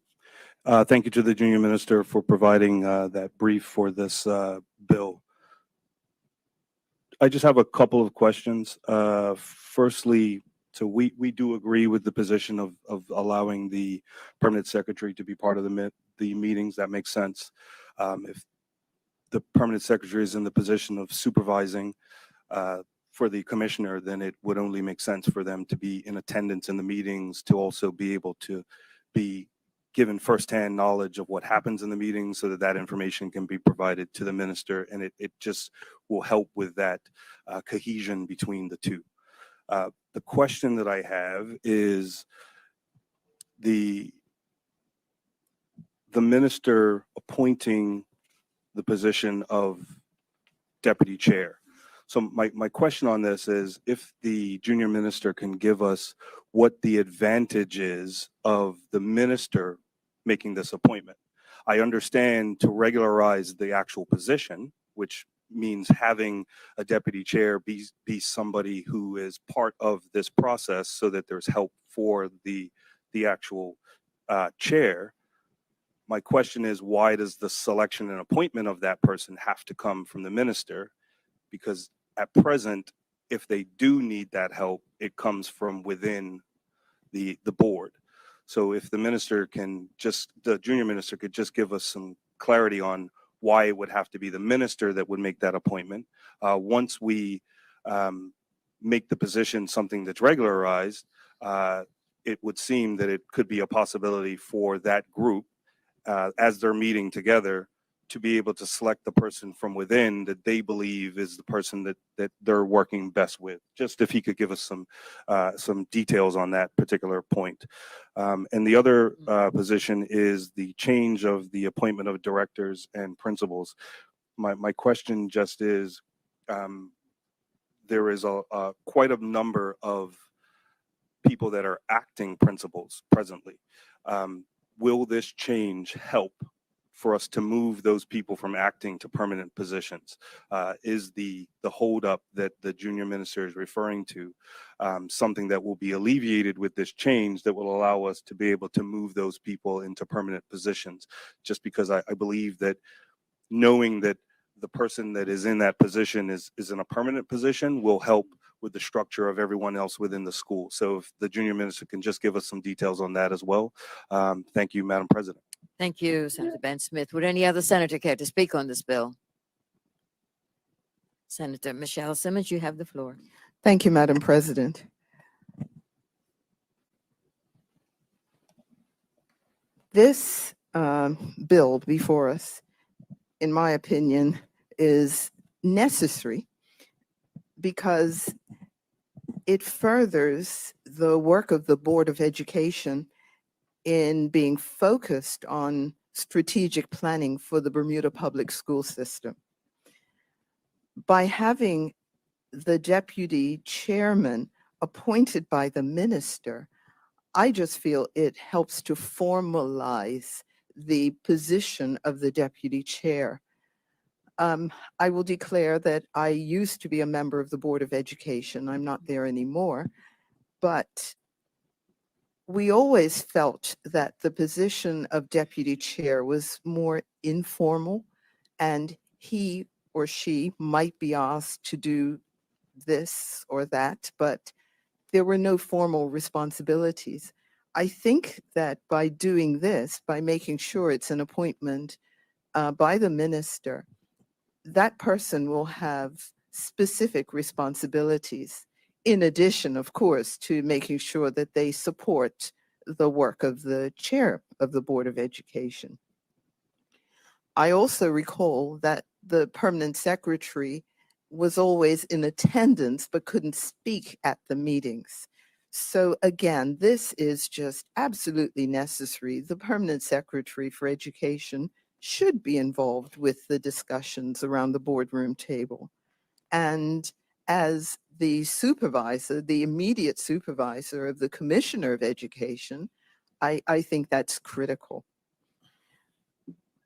Speaker 8: Thank you to the Junior Minister for providing that brief for this bill. I just have a couple of questions. Firstly, so we do agree with the position of allowing the permanent secretary to be part of the meetings. That makes sense. If the permanent secretary is in the position of supervising for the commissioner, then it would only make sense for them to be in attendance in the meetings, to also be able to be given firsthand knowledge of what happens in the meeting so that that information can be provided to the minister, and it just will help with that cohesion between the two. The question that I have is the minister appointing the position of deputy chair. So my question on this is if the junior minister can give us what the advantage is of the minister making this appointment. I understand to regularize the actual position, which means having a deputy chair be somebody who is part of this process so that there's help for the actual chair. My question is, why does the selection and appointment of that person have to come from the minister? Because at present, if they do need that help, it comes from within the board. So if the junior minister could just give us some clarity on why it would have to be the minister that would make that appointment. Once we make the position something that's regularized, it would seem that it could be a possibility for that group as they're meeting together to be able to select the person from within that they believe is the person that they're working best with. Just if he could give us some details on that particular point. And the other position is the change of the appointment of directors and principals. My question just is, there is quite a number of people that are acting principals presently. Will this change help for us to move those people from acting to permanent positions? Is the holdup that the junior minister is referring to something that will be alleviated with this change that will allow us to be able to move those people into permanent positions? Just because I believe that knowing that the person that is in that position is in a permanent position will help with the structure of everyone else within the school. So if the junior minister can just give us some details on that as well. Thank you, Madam President.
Speaker 1: Thank you, Senator Ben Smith. Would any other senator care to speak on this bill? Senator Michelle Simmons, you have the floor.
Speaker 2: Thank you, Madam President. This bill before us, in my opinion, is necessary because it furthers the work of the Board of Education in being focused on strategic planning for the Bermuda public school system. By having the deputy chairman appointed by the minister, I just feel it helps to formalize the position of the deputy chair. I will declare that I used to be a member of the Board of Education. I'm not there anymore, but we always felt that the position of deputy chair was more informal, and he or she might be asked to do this or that, but there were no formal responsibilities. I think that by doing this, by making sure it's an appointment by the minister, that person will have specific responsibilities, in addition, of course, to making sure that they support the work of the chair of the Board of Education. I also recall that the permanent secretary was always in attendance but couldn't speak at the meetings. So again, this is just absolutely necessary. The permanent secretary for education should be involved with the discussions around the boardroom table. And as the supervisor, the immediate supervisor of the commissioner of education, I think that's critical.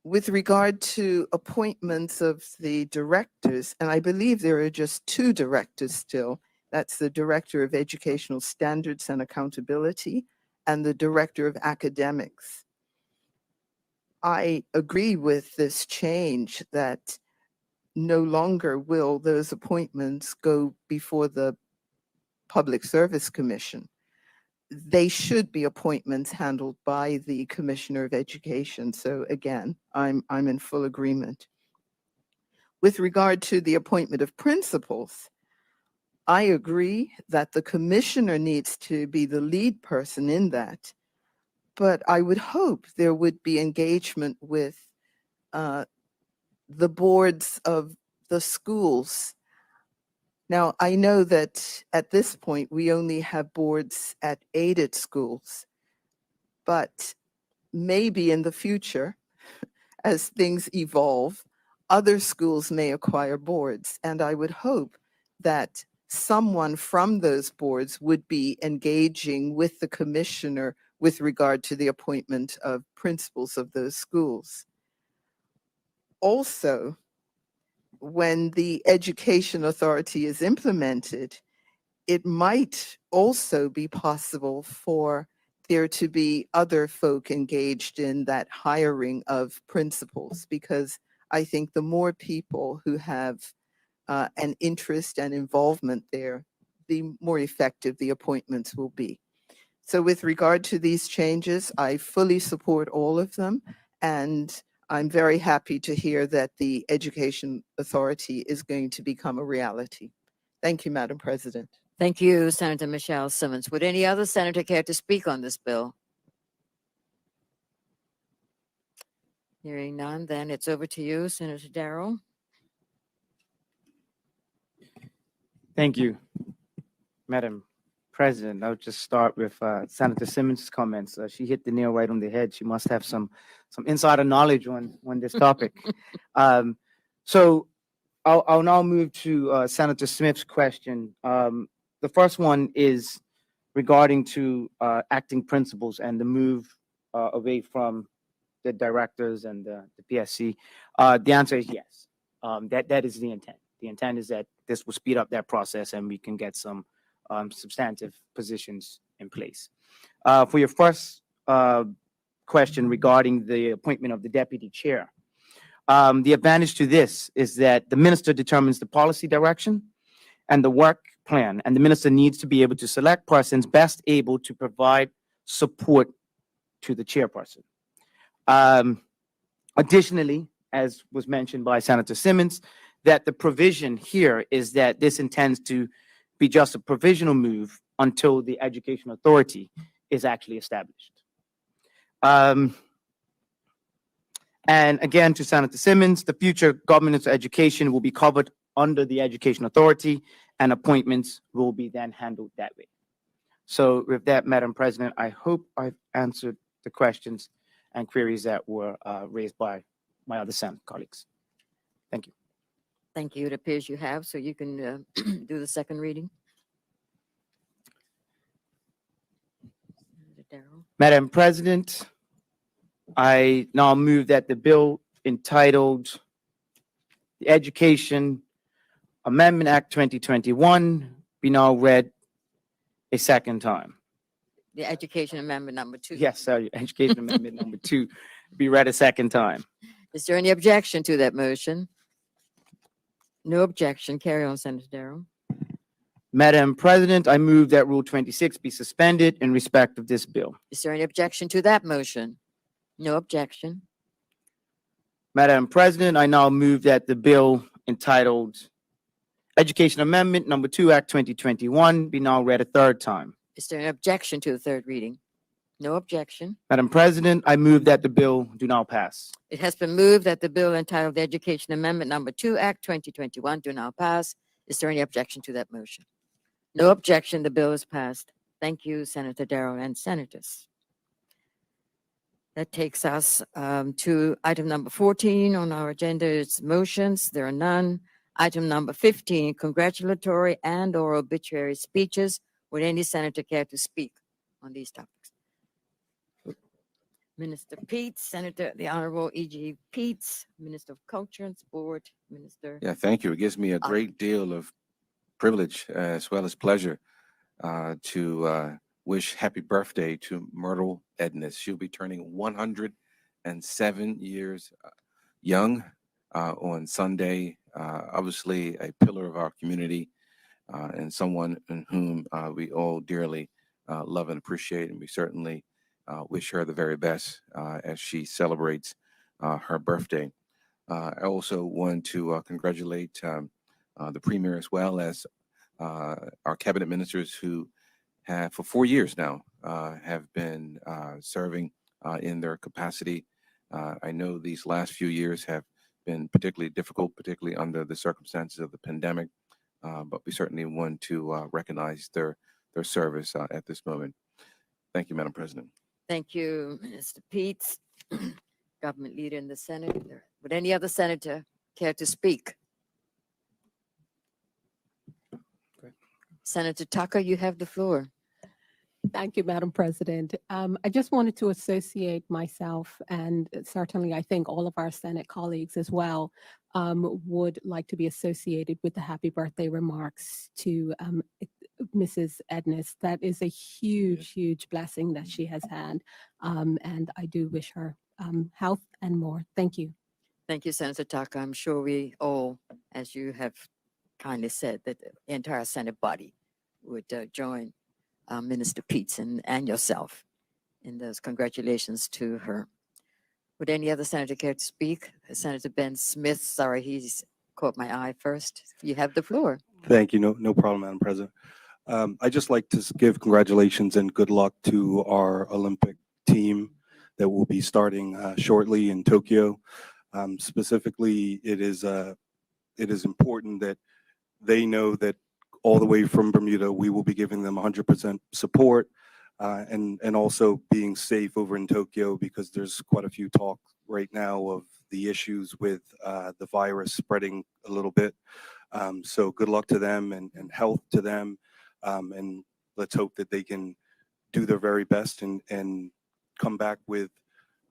Speaker 2: With regard to appointments of the directors, and I believe there are just 2 directors still, that's the Director of Educational Standards and Accountability and the Director of Academics. I agree with this change that no longer will those appointments go before the Public Service Commission. They should be appointments handled by the Commissioner of Education. So again, I'm in full agreement. With regard to the appointment of principals, I agree that the commissioner needs to be the lead person in that. but I would hope there would be engagement with the boards of the schools. Now, I know that at this point, we only have boards at aided schools, but maybe in the future, as things evolve, other schools may acquire boards. And I would hope that someone from those boards would be engaging with the commissioner with regard to the appointment of principals of those schools. Also, when the education authority is implemented, it might also be possible for there to be other folk engaged in that hiring of principals, because I think the more people who have an interest and involvement there, the more effective the appointments will be. So with regard to these changes, I fully support all of them, and I'm very happy to hear that the Education Authority is going to become a reality. Thank you, Madam President.
Speaker 1: Thank you, Senator Michelle Simmons. Would any other senator care to speak on this bill? Hearing none, then it's over to you, Senator Darrow.
Speaker 13: Thank you, Madam President. I'll just start with Senator Simmons' comments. She hit the nail right on the head. She must have some insider knowledge on this topic. So I'll now move to Senator Smith's question. The first one is regarding to acting principals and the move away from the directors and the PSC. The answer is yes. That is the intent. The intent is that this will speed up that process and we can get some substantive positions in place. For your first question regarding the appointment of the deputy chair, the advantage to this is that the minister determines the policy direction and the work plan, and the minister needs to be able to select persons best able to provide support to the chairperson. Additionally, as was mentioned by Senator Simmons, that the provision here is that this intends to be just a provisional move until the Education Authority is actually established. And again, to Senator Simmons, the future governance of education will be covered under the Education Authority, and appointments will be then handled that way. So with that, Madam President, I hope I've answered the questions and queries that were raised by my other Senate colleagues. Thank you.
Speaker 1: Thank you. It appears you have, so you can do the second reading. Senator Darrow.
Speaker 13: Madam President, I now move that the bill entitled the Education Amendment Act 2021 be now read a second time.
Speaker 1: The Education Amendment number 2.
Speaker 13: Yes, sorry, Education Amendment number 2 be read a second time.
Speaker 1: Is there any objection to that motion? No objection. Carry on, Senator Darrow.
Speaker 13: Madam President, I move that Rule 26 be suspended in respect of this bill.
Speaker 1: Is there any objection to that motion? No objection.
Speaker 13: Madam President, I now move that the bill entitled Education Amendment Number 2, Act 2021 be now read a third time.
Speaker 1: Is there an objection to the third reading? No objection.
Speaker 13: Madam President, I move that the bill do now pass.
Speaker 1: It has been moved that the bill entitled Education Amendment Number 2, Act 2021 do now pass. Is there any objection to that motion? No objection. The bill is passed. Thank you, Senator Darrow and senators. That takes us to item number 14 on our agenda. It's motions. There are none. Item number 15, congratulatory and or obituary speeches. Would any senator care to speak on these topics? Minister Peets, Senator, the Honorable E.G. Peets, Minister of Culture and Sport, Minister.
Speaker 7: Yeah, thank you. It gives me a great deal of privilege as well as pleasure to wish happy birthday to Myrtle Edness. She'll be turning 107 years young on Sunday. Obviously a pillar of our community and someone in whom we all dearly love and appreciate, and we certainly wish her the very best as she celebrates her birthday. I also want to congratulate the Premier as well as our cabinet ministers who have for 4 years now have been serving in their capacity. I know these last few years have been particularly difficult, particularly under the circumstances of the pandemic, but we certainly want to recognize their service at this moment. Thank you, Madam President.
Speaker 1: Thank you, Minister Peets, Government Leader in the Senate. Would any other senator care to speak? Senator Tucker, you have the floor.
Speaker 11: Thank you, Madam President. I just wanted to associate myself, and certainly I think all of our Senate colleagues as well, would like to be associated with the happy birthday remarks to Mrs. Ednis. That is a huge, huge blessing that she has had. And I do wish her health and more. Thank you.
Speaker 1: Thank you, Senator Tucker. I'm sure we all, as you have kindly said, that the entire Senate body would join Minister Peets and yourself in those congratulations to her. Would any other senator care to speak? Senator Ben Smith, sorry, he's caught my eye first. You have the floor.
Speaker 8: Thank you. No problem, Madam President. I'd just like to give congratulations and good luck to our Olympic team that will be starting shortly in Tokyo. Specifically, it is important that they know that all the way from Bermuda, we will be giving them 100% support and also being safe over in Tokyo, because there's quite a few talk right now of the issues with the virus spreading a little bit. So good luck to them and health to them. And let's hope that they can do their very best and come back with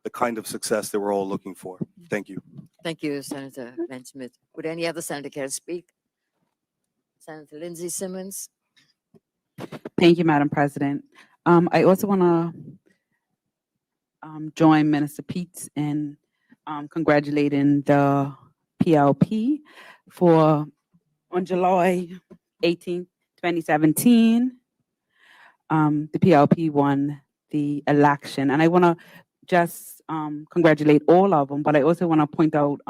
Speaker 8: the kind of success that we're all looking for. Thank you.
Speaker 1: Thank you, Senator Ben Smith. Would any other senator care to speak? Senator Lindsay Simmons.
Speaker 4: Thank you, Madam President. I also want to join Minister Peets in congratulating the PLP for on July 18th, 2017. The PLP won the election, and I want to just congratulate all of them, but I also want to point out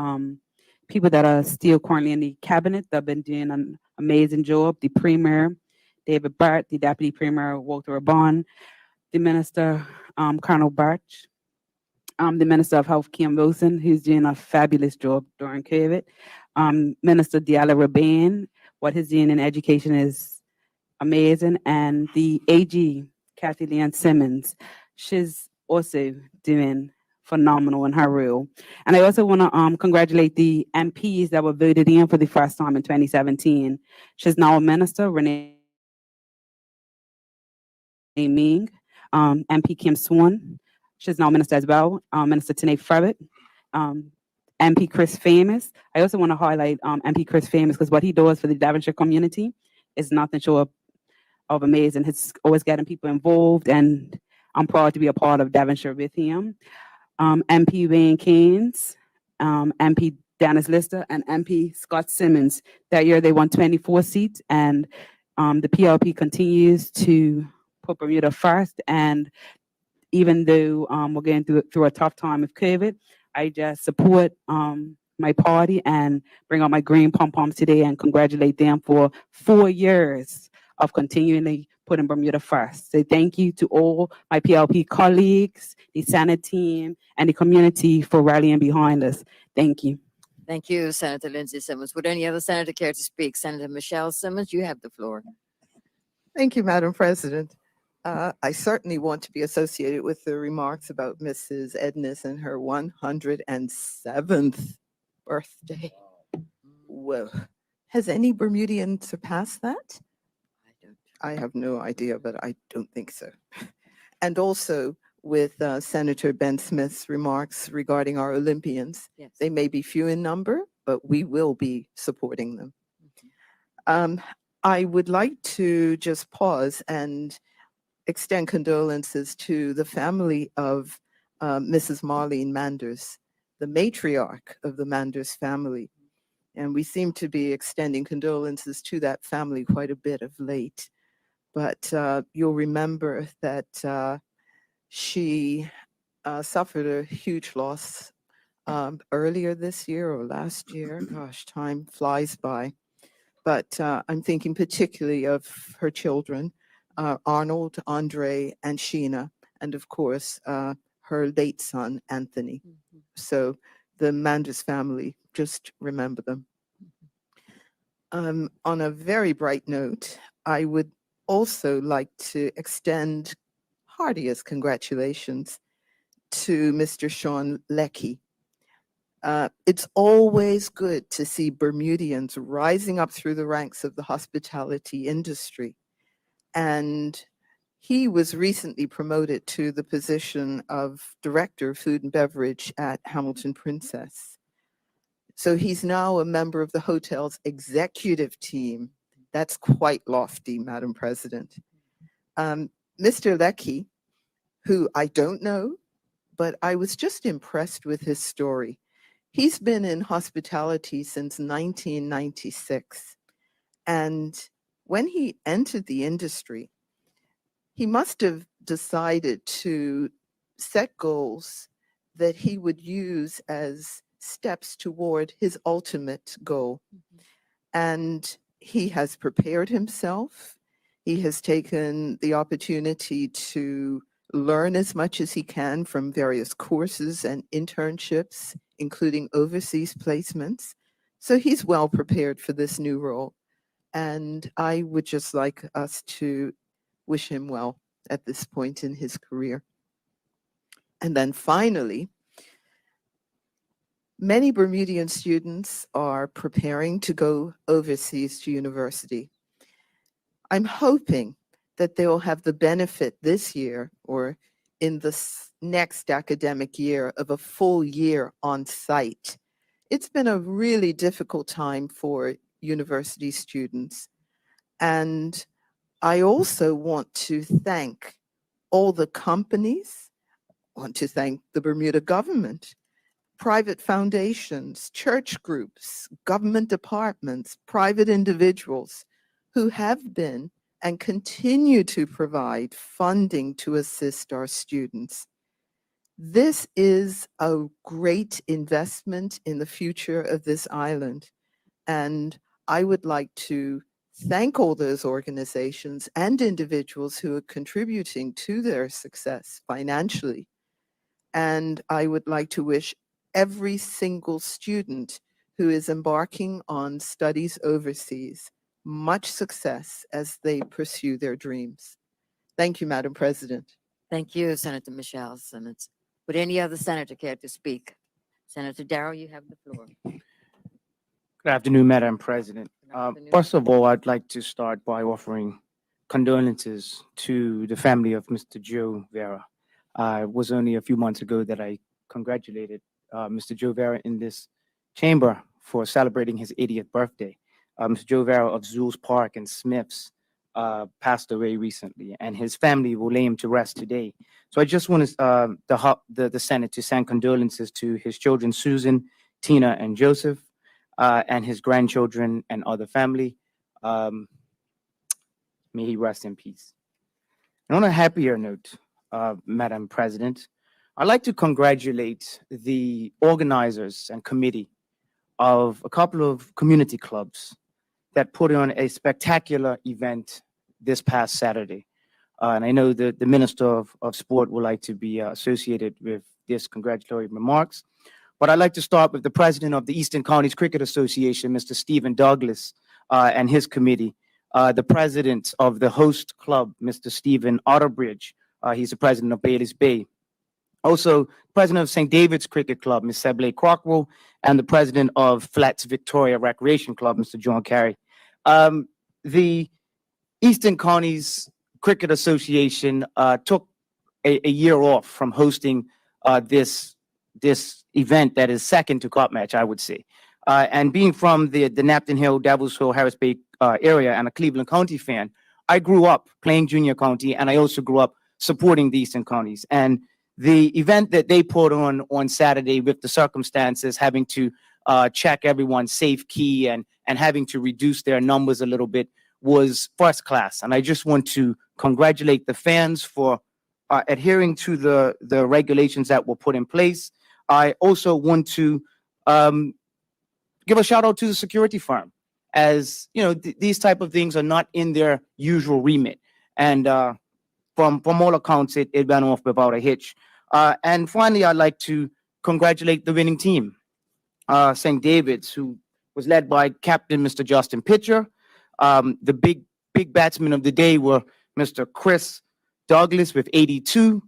Speaker 4: people that are still currently in the cabinet that have been doing an amazing job. The Premier, David Bart, the Deputy Premier, Walter Rabon, the Minister, Colonel Birch, the Minister of Health, Kim Wilson, who's doing a fabulous job during COVID, Minister Diala Rabin, what he's doing in education is amazing, and the AG, Kathy Leanne Simmons, she's also doing phenomenal in her role. And I also want to congratulate the MPs that were voted in for the first time in 2017. She's now a minister, Renee Ming, MP Kim Swan. She's now a minister as well, Minister Tanae Frabit, MP Chris Famous. I also want to highlight MP Chris Famous because what he does for the Devonshire community is nothing short of amazing. He's always getting people involved, and I'm proud to be a part of Devonshire with him. MP Wayne Keynes, MP Dennis Lister, and MP Scott Simmons. That year they won 24 seats, and the PLP continues to put Bermuda first. And even though we're going through a tough time with COVID, I just support my party and bring out my green pom-poms today and congratulate them for 4 years of continually putting Bermuda first. So thank you to all my PLP colleagues, the Senate team, and the community for rallying behind us. Thank you.
Speaker 1: Thank you, Senator Lindsay Simmons. Would any other senator care to speak? Senator Michelle Simmons, you have the floor.
Speaker 2: Thank you, Madam President. I certainly want to be associated with the remarks about Mrs. Ednis and her 107th birthday. Well, has any Bermudian surpassed that? I have no idea, but I don't think so. And also with Senator Ben Smith's remarks regarding our Olympians.
Speaker 1: Yes.
Speaker 2: They may be few in number, but we will be supporting them. I would like to just pause and extend condolences to the family of Mrs. Marlene Manders, the matriarch of the Manders family. And we seem to be extending condolences to that family quite a bit of late. But you'll remember that she suffered a huge loss earlier this year or last year. Gosh, time flies by. But I'm thinking particularly of her children, Arnold, Andre, and Sheena, and of course, her late son, Anthony. So the Manders family, just remember them. On a very bright note, I would also like to extend heartiest congratulations to Mr. Sean Leckie. It's always good to see Bermudians rising up through the ranks of the hospitality industry. And he was recently promoted to the position of Director of Food and Beverage at Hamilton Princess. So he's now a member of the hotel's executive team. That's quite lofty, Madam President. Mr. Leckie, who I don't know, but I was just impressed with his story. He's been in hospitality since 1996. And when he entered the industry, he must have decided to set goals that he would use as steps toward his ultimate goal. And he has prepared himself. He has taken the opportunity to learn as much as he can from various courses and internships, including overseas placements. So he's well prepared for this new role. And I would just like us to wish him well at this point in his career. And then finally, many Bermudian students are preparing to go overseas to university. I'm hoping that they will have the benefit this year or in the next academic year of a full year on site. It's been a really difficult time for university students. And I also want to thank all the companies, want to thank the Bermuda government, private foundations, church groups, government departments, private individuals who have been and continue to provide funding to assist our students. This is a great investment in the future of this island. And I would like to thank all those organizations and individuals who are contributing to their success financially. And I would like to wish every single student who is embarking on studies overseas much success as they pursue their dreams. Thank you, Madam President.
Speaker 1: Thank you, Senator Michelle Simmons. Would any other senator care to speak? Senator Darrow, you have the floor.
Speaker 13: Good afternoon, Madam President.
Speaker 1: Good afternoon.
Speaker 13: First of all, I'd like to start by offering condolences to the family of Mr. Joe Vera. It was only a few months ago that I congratulated Mr. Joe Vera in this chamber for celebrating his 80th birthday. Mr. Joe Vera of Zul's Park and Smiths passed away recently, and his family will lay him to rest today. So I just want the Senate to send condolences to his children, Susan, Tina, and Joseph, and his grandchildren and other family. May he rest in peace. And on a happier note, Madam President, I'd like to congratulate the organizers and committee of a couple of community clubs that put on a spectacular event this past Saturday. And I know that the Minister of Sport would like to be associated with this congratulatory remarks. But I'd like to start with the president of the Eastern Counties Cricket Association, Mr. Stephen Douglas, and his committee. The president of the host club, Mr. Stephen Otterbridge. He's the president of Bailey's Bay. Also, president of St. David's Cricket Club, Ms. Sebley Crockwell, and the president of Flats Victoria Recreation Club, Mr. John Carey. The Eastern Counties Cricket Association took a year off from hosting this event that is second to Cup Match, I would say. And being from the Napton Hill, Devils Hill, Harris Bay area and a Cleveland County fan, I grew up playing junior county, and I also grew up supporting the Eastern Counties. And the event that they put on Saturday, with the circumstances, having to check everyone's safe key and having to reduce their numbers a little bit, was first class. And I just want to congratulate the fans for adhering to the regulations that were put in place. I also want to give a shout out to the security firm, as you know, these type of things are not in their usual remit. And from all accounts, it went off without a hitch. And finally, I'd like to congratulate the winning team, St. David's, who was led by Captain Mr. Justin Pitcher. The big batsmen of the day were Mr. Chris Douglas with 82,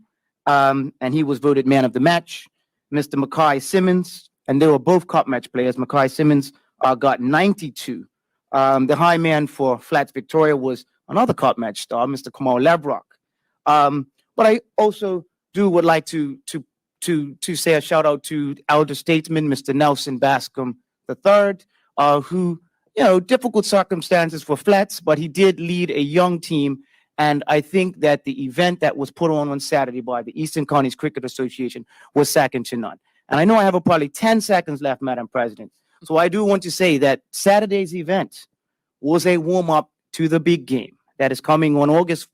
Speaker 13: and he was voted man of the match. Mr. Mackay Simmons, and they were both cup match players. Mackay Simmons got 92. The high man for Flats Victoria was another cup match star, Mr. Kamal Lebrock. But I also would like to say a shout out to elder statesman, Mr. Nelson Bascom III, who, difficult circumstances for Flats, but he did lead a young team. And I think that the event that was put on Saturday by the Eastern Counties Cricket Association was second to none. And I know I have probably 10 seconds left, Madam President. So I do want to say that Saturday's event was a warm-up to the big game that is coming on August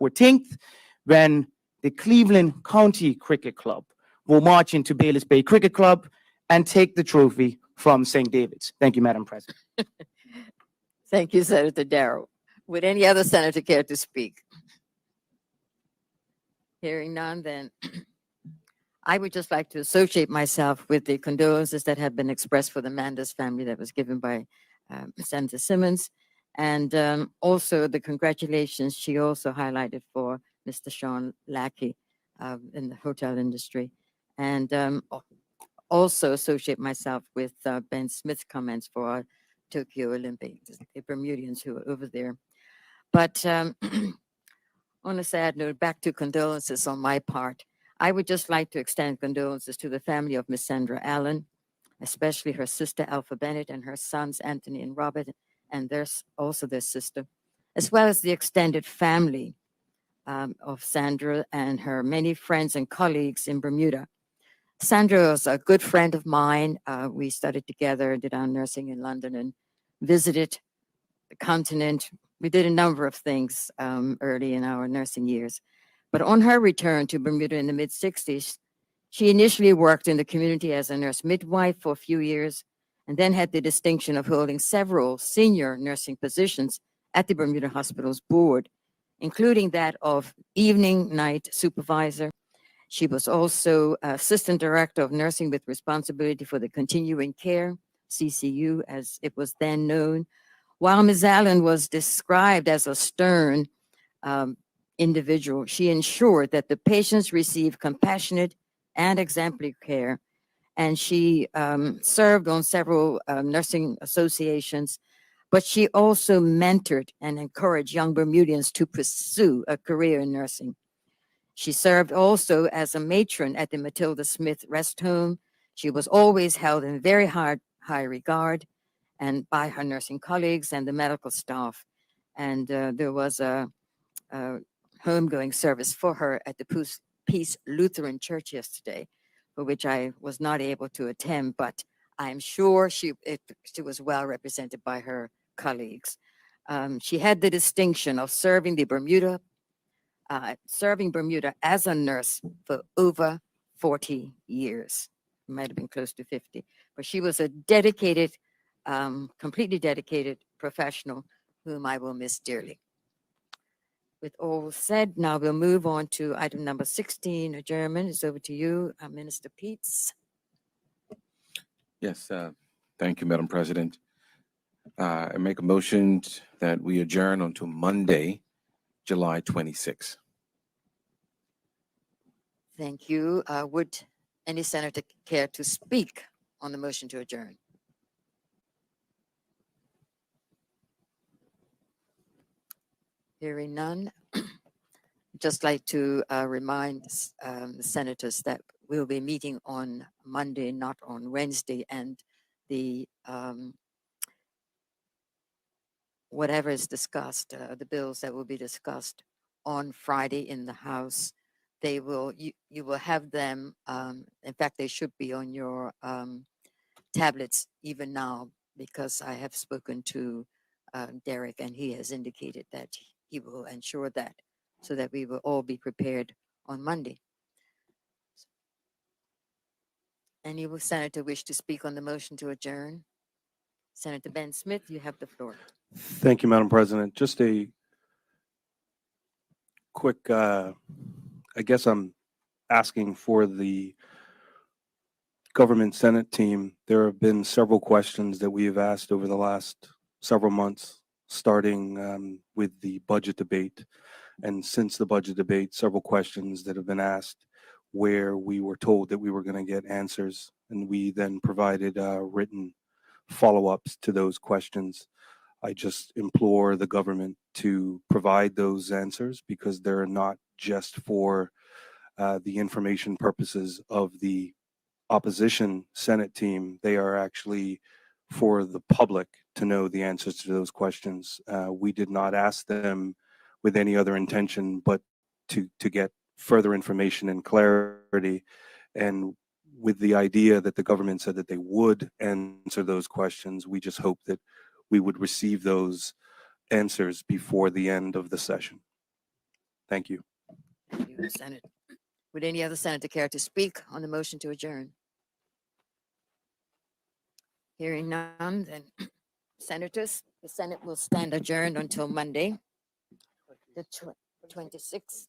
Speaker 13: 14th, when the Cleveland County Cricket Club will march into Bayless Bay Cricket Club and take the trophy from St. David's. Thank you, Madam President.
Speaker 1: Thank you, Senator Darrow. Would any other senator care to speak? Hearing none, then I would just like to associate myself with the condolences that have been expressed for the Manders family that was given by Senator Simmons, and also the congratulations she also highlighted for Mr. Sean Lackey in the hotel industry, and also associate myself with Ben Smith's comments for Tokyo Olympics, the Bermudians who are over there. But on a sad note, back to condolences on my part. I would just like to extend condolences to the family of Miss Sandra Allen, especially her sister Alpha Bennett and her sons Anthony and Robert, and also their sister, as well as the extended family of Sandra and her many friends and colleagues in Bermuda. Sandra was a good friend of mine. We studied together, did our nursing in London, and visited the continent. We did a number of things early in our nursing years. But on her return to Bermuda in the mid-60s, she initially worked in the community as a nurse midwife for a few years, and then had the distinction of holding several senior nursing positions at the Bermuda Hospital's board, including that of evening night supervisor. She was also assistant director of nursing with responsibility for the continuing care, CCU, as it was then known. While Ms. Allen was described as a stern individual, she ensured that the patients received compassionate and exemplary care. And she served on several nursing associations, but she also mentored and encouraged young Bermudians to pursue a career in nursing. She served also as a matron at the Matilda Smith Rest Home. She was always held in very high regard and by her nursing colleagues and the medical staff. And there was a homegoing service for her at the Peace Lutheran Church yesterday, for which I was not able to attend, but I'm sure she was well represented by her colleagues. She had the distinction of serving Bermuda as a nurse for over 40 years. It might have been close to 50, but she was a dedicated, completely dedicated professional whom I will miss dearly. With all said, now we'll move on to item number 16, adjournment. It's over to you, Minister Peets.
Speaker 7: Yes, thank you, Madam President. I make a motion that we adjourn until Monday, July 26th.
Speaker 1: Thank you. Would any senator care to speak on the motion to adjourn? Hearing none. Just like to remind the senators that we'll be meeting on Monday, not on Wednesday, and the whatever is discussed, the bills that will be discussed on Friday in the House, they will you will have them. In fact, they should be on your tablets even now, because I have spoken to Derek, and he has indicated that he will ensure that, so that we will all be prepared on Monday. Any senator wish to speak on the motion to adjourn? Senator Ben Smith, you have the floor.
Speaker 8: Thank you, Madam President. Just a quick, I guess I'm asking for the government Senate team. There have been several questions that we have asked over the last several months, starting with the budget debate. And since the budget debate, several questions that have been asked where we were told that we were going to get answers. And we then provided written follow-ups to those questions. I just implore the government to provide those answers because they're not just for the information purposes of the opposition Senate team. They are actually for the public to know the answers to those questions. We did not ask them with any other intention but to get further information and clarity. And with the idea that the government said that they would answer those questions, we just hope that we would receive those answers before the end of the session. Thank you.
Speaker 1: Thank you, Senator. Would any other senator care to speak on the motion to adjourn? Hearing none, then senators, the Senate will stand adjourned until Monday, the 26th,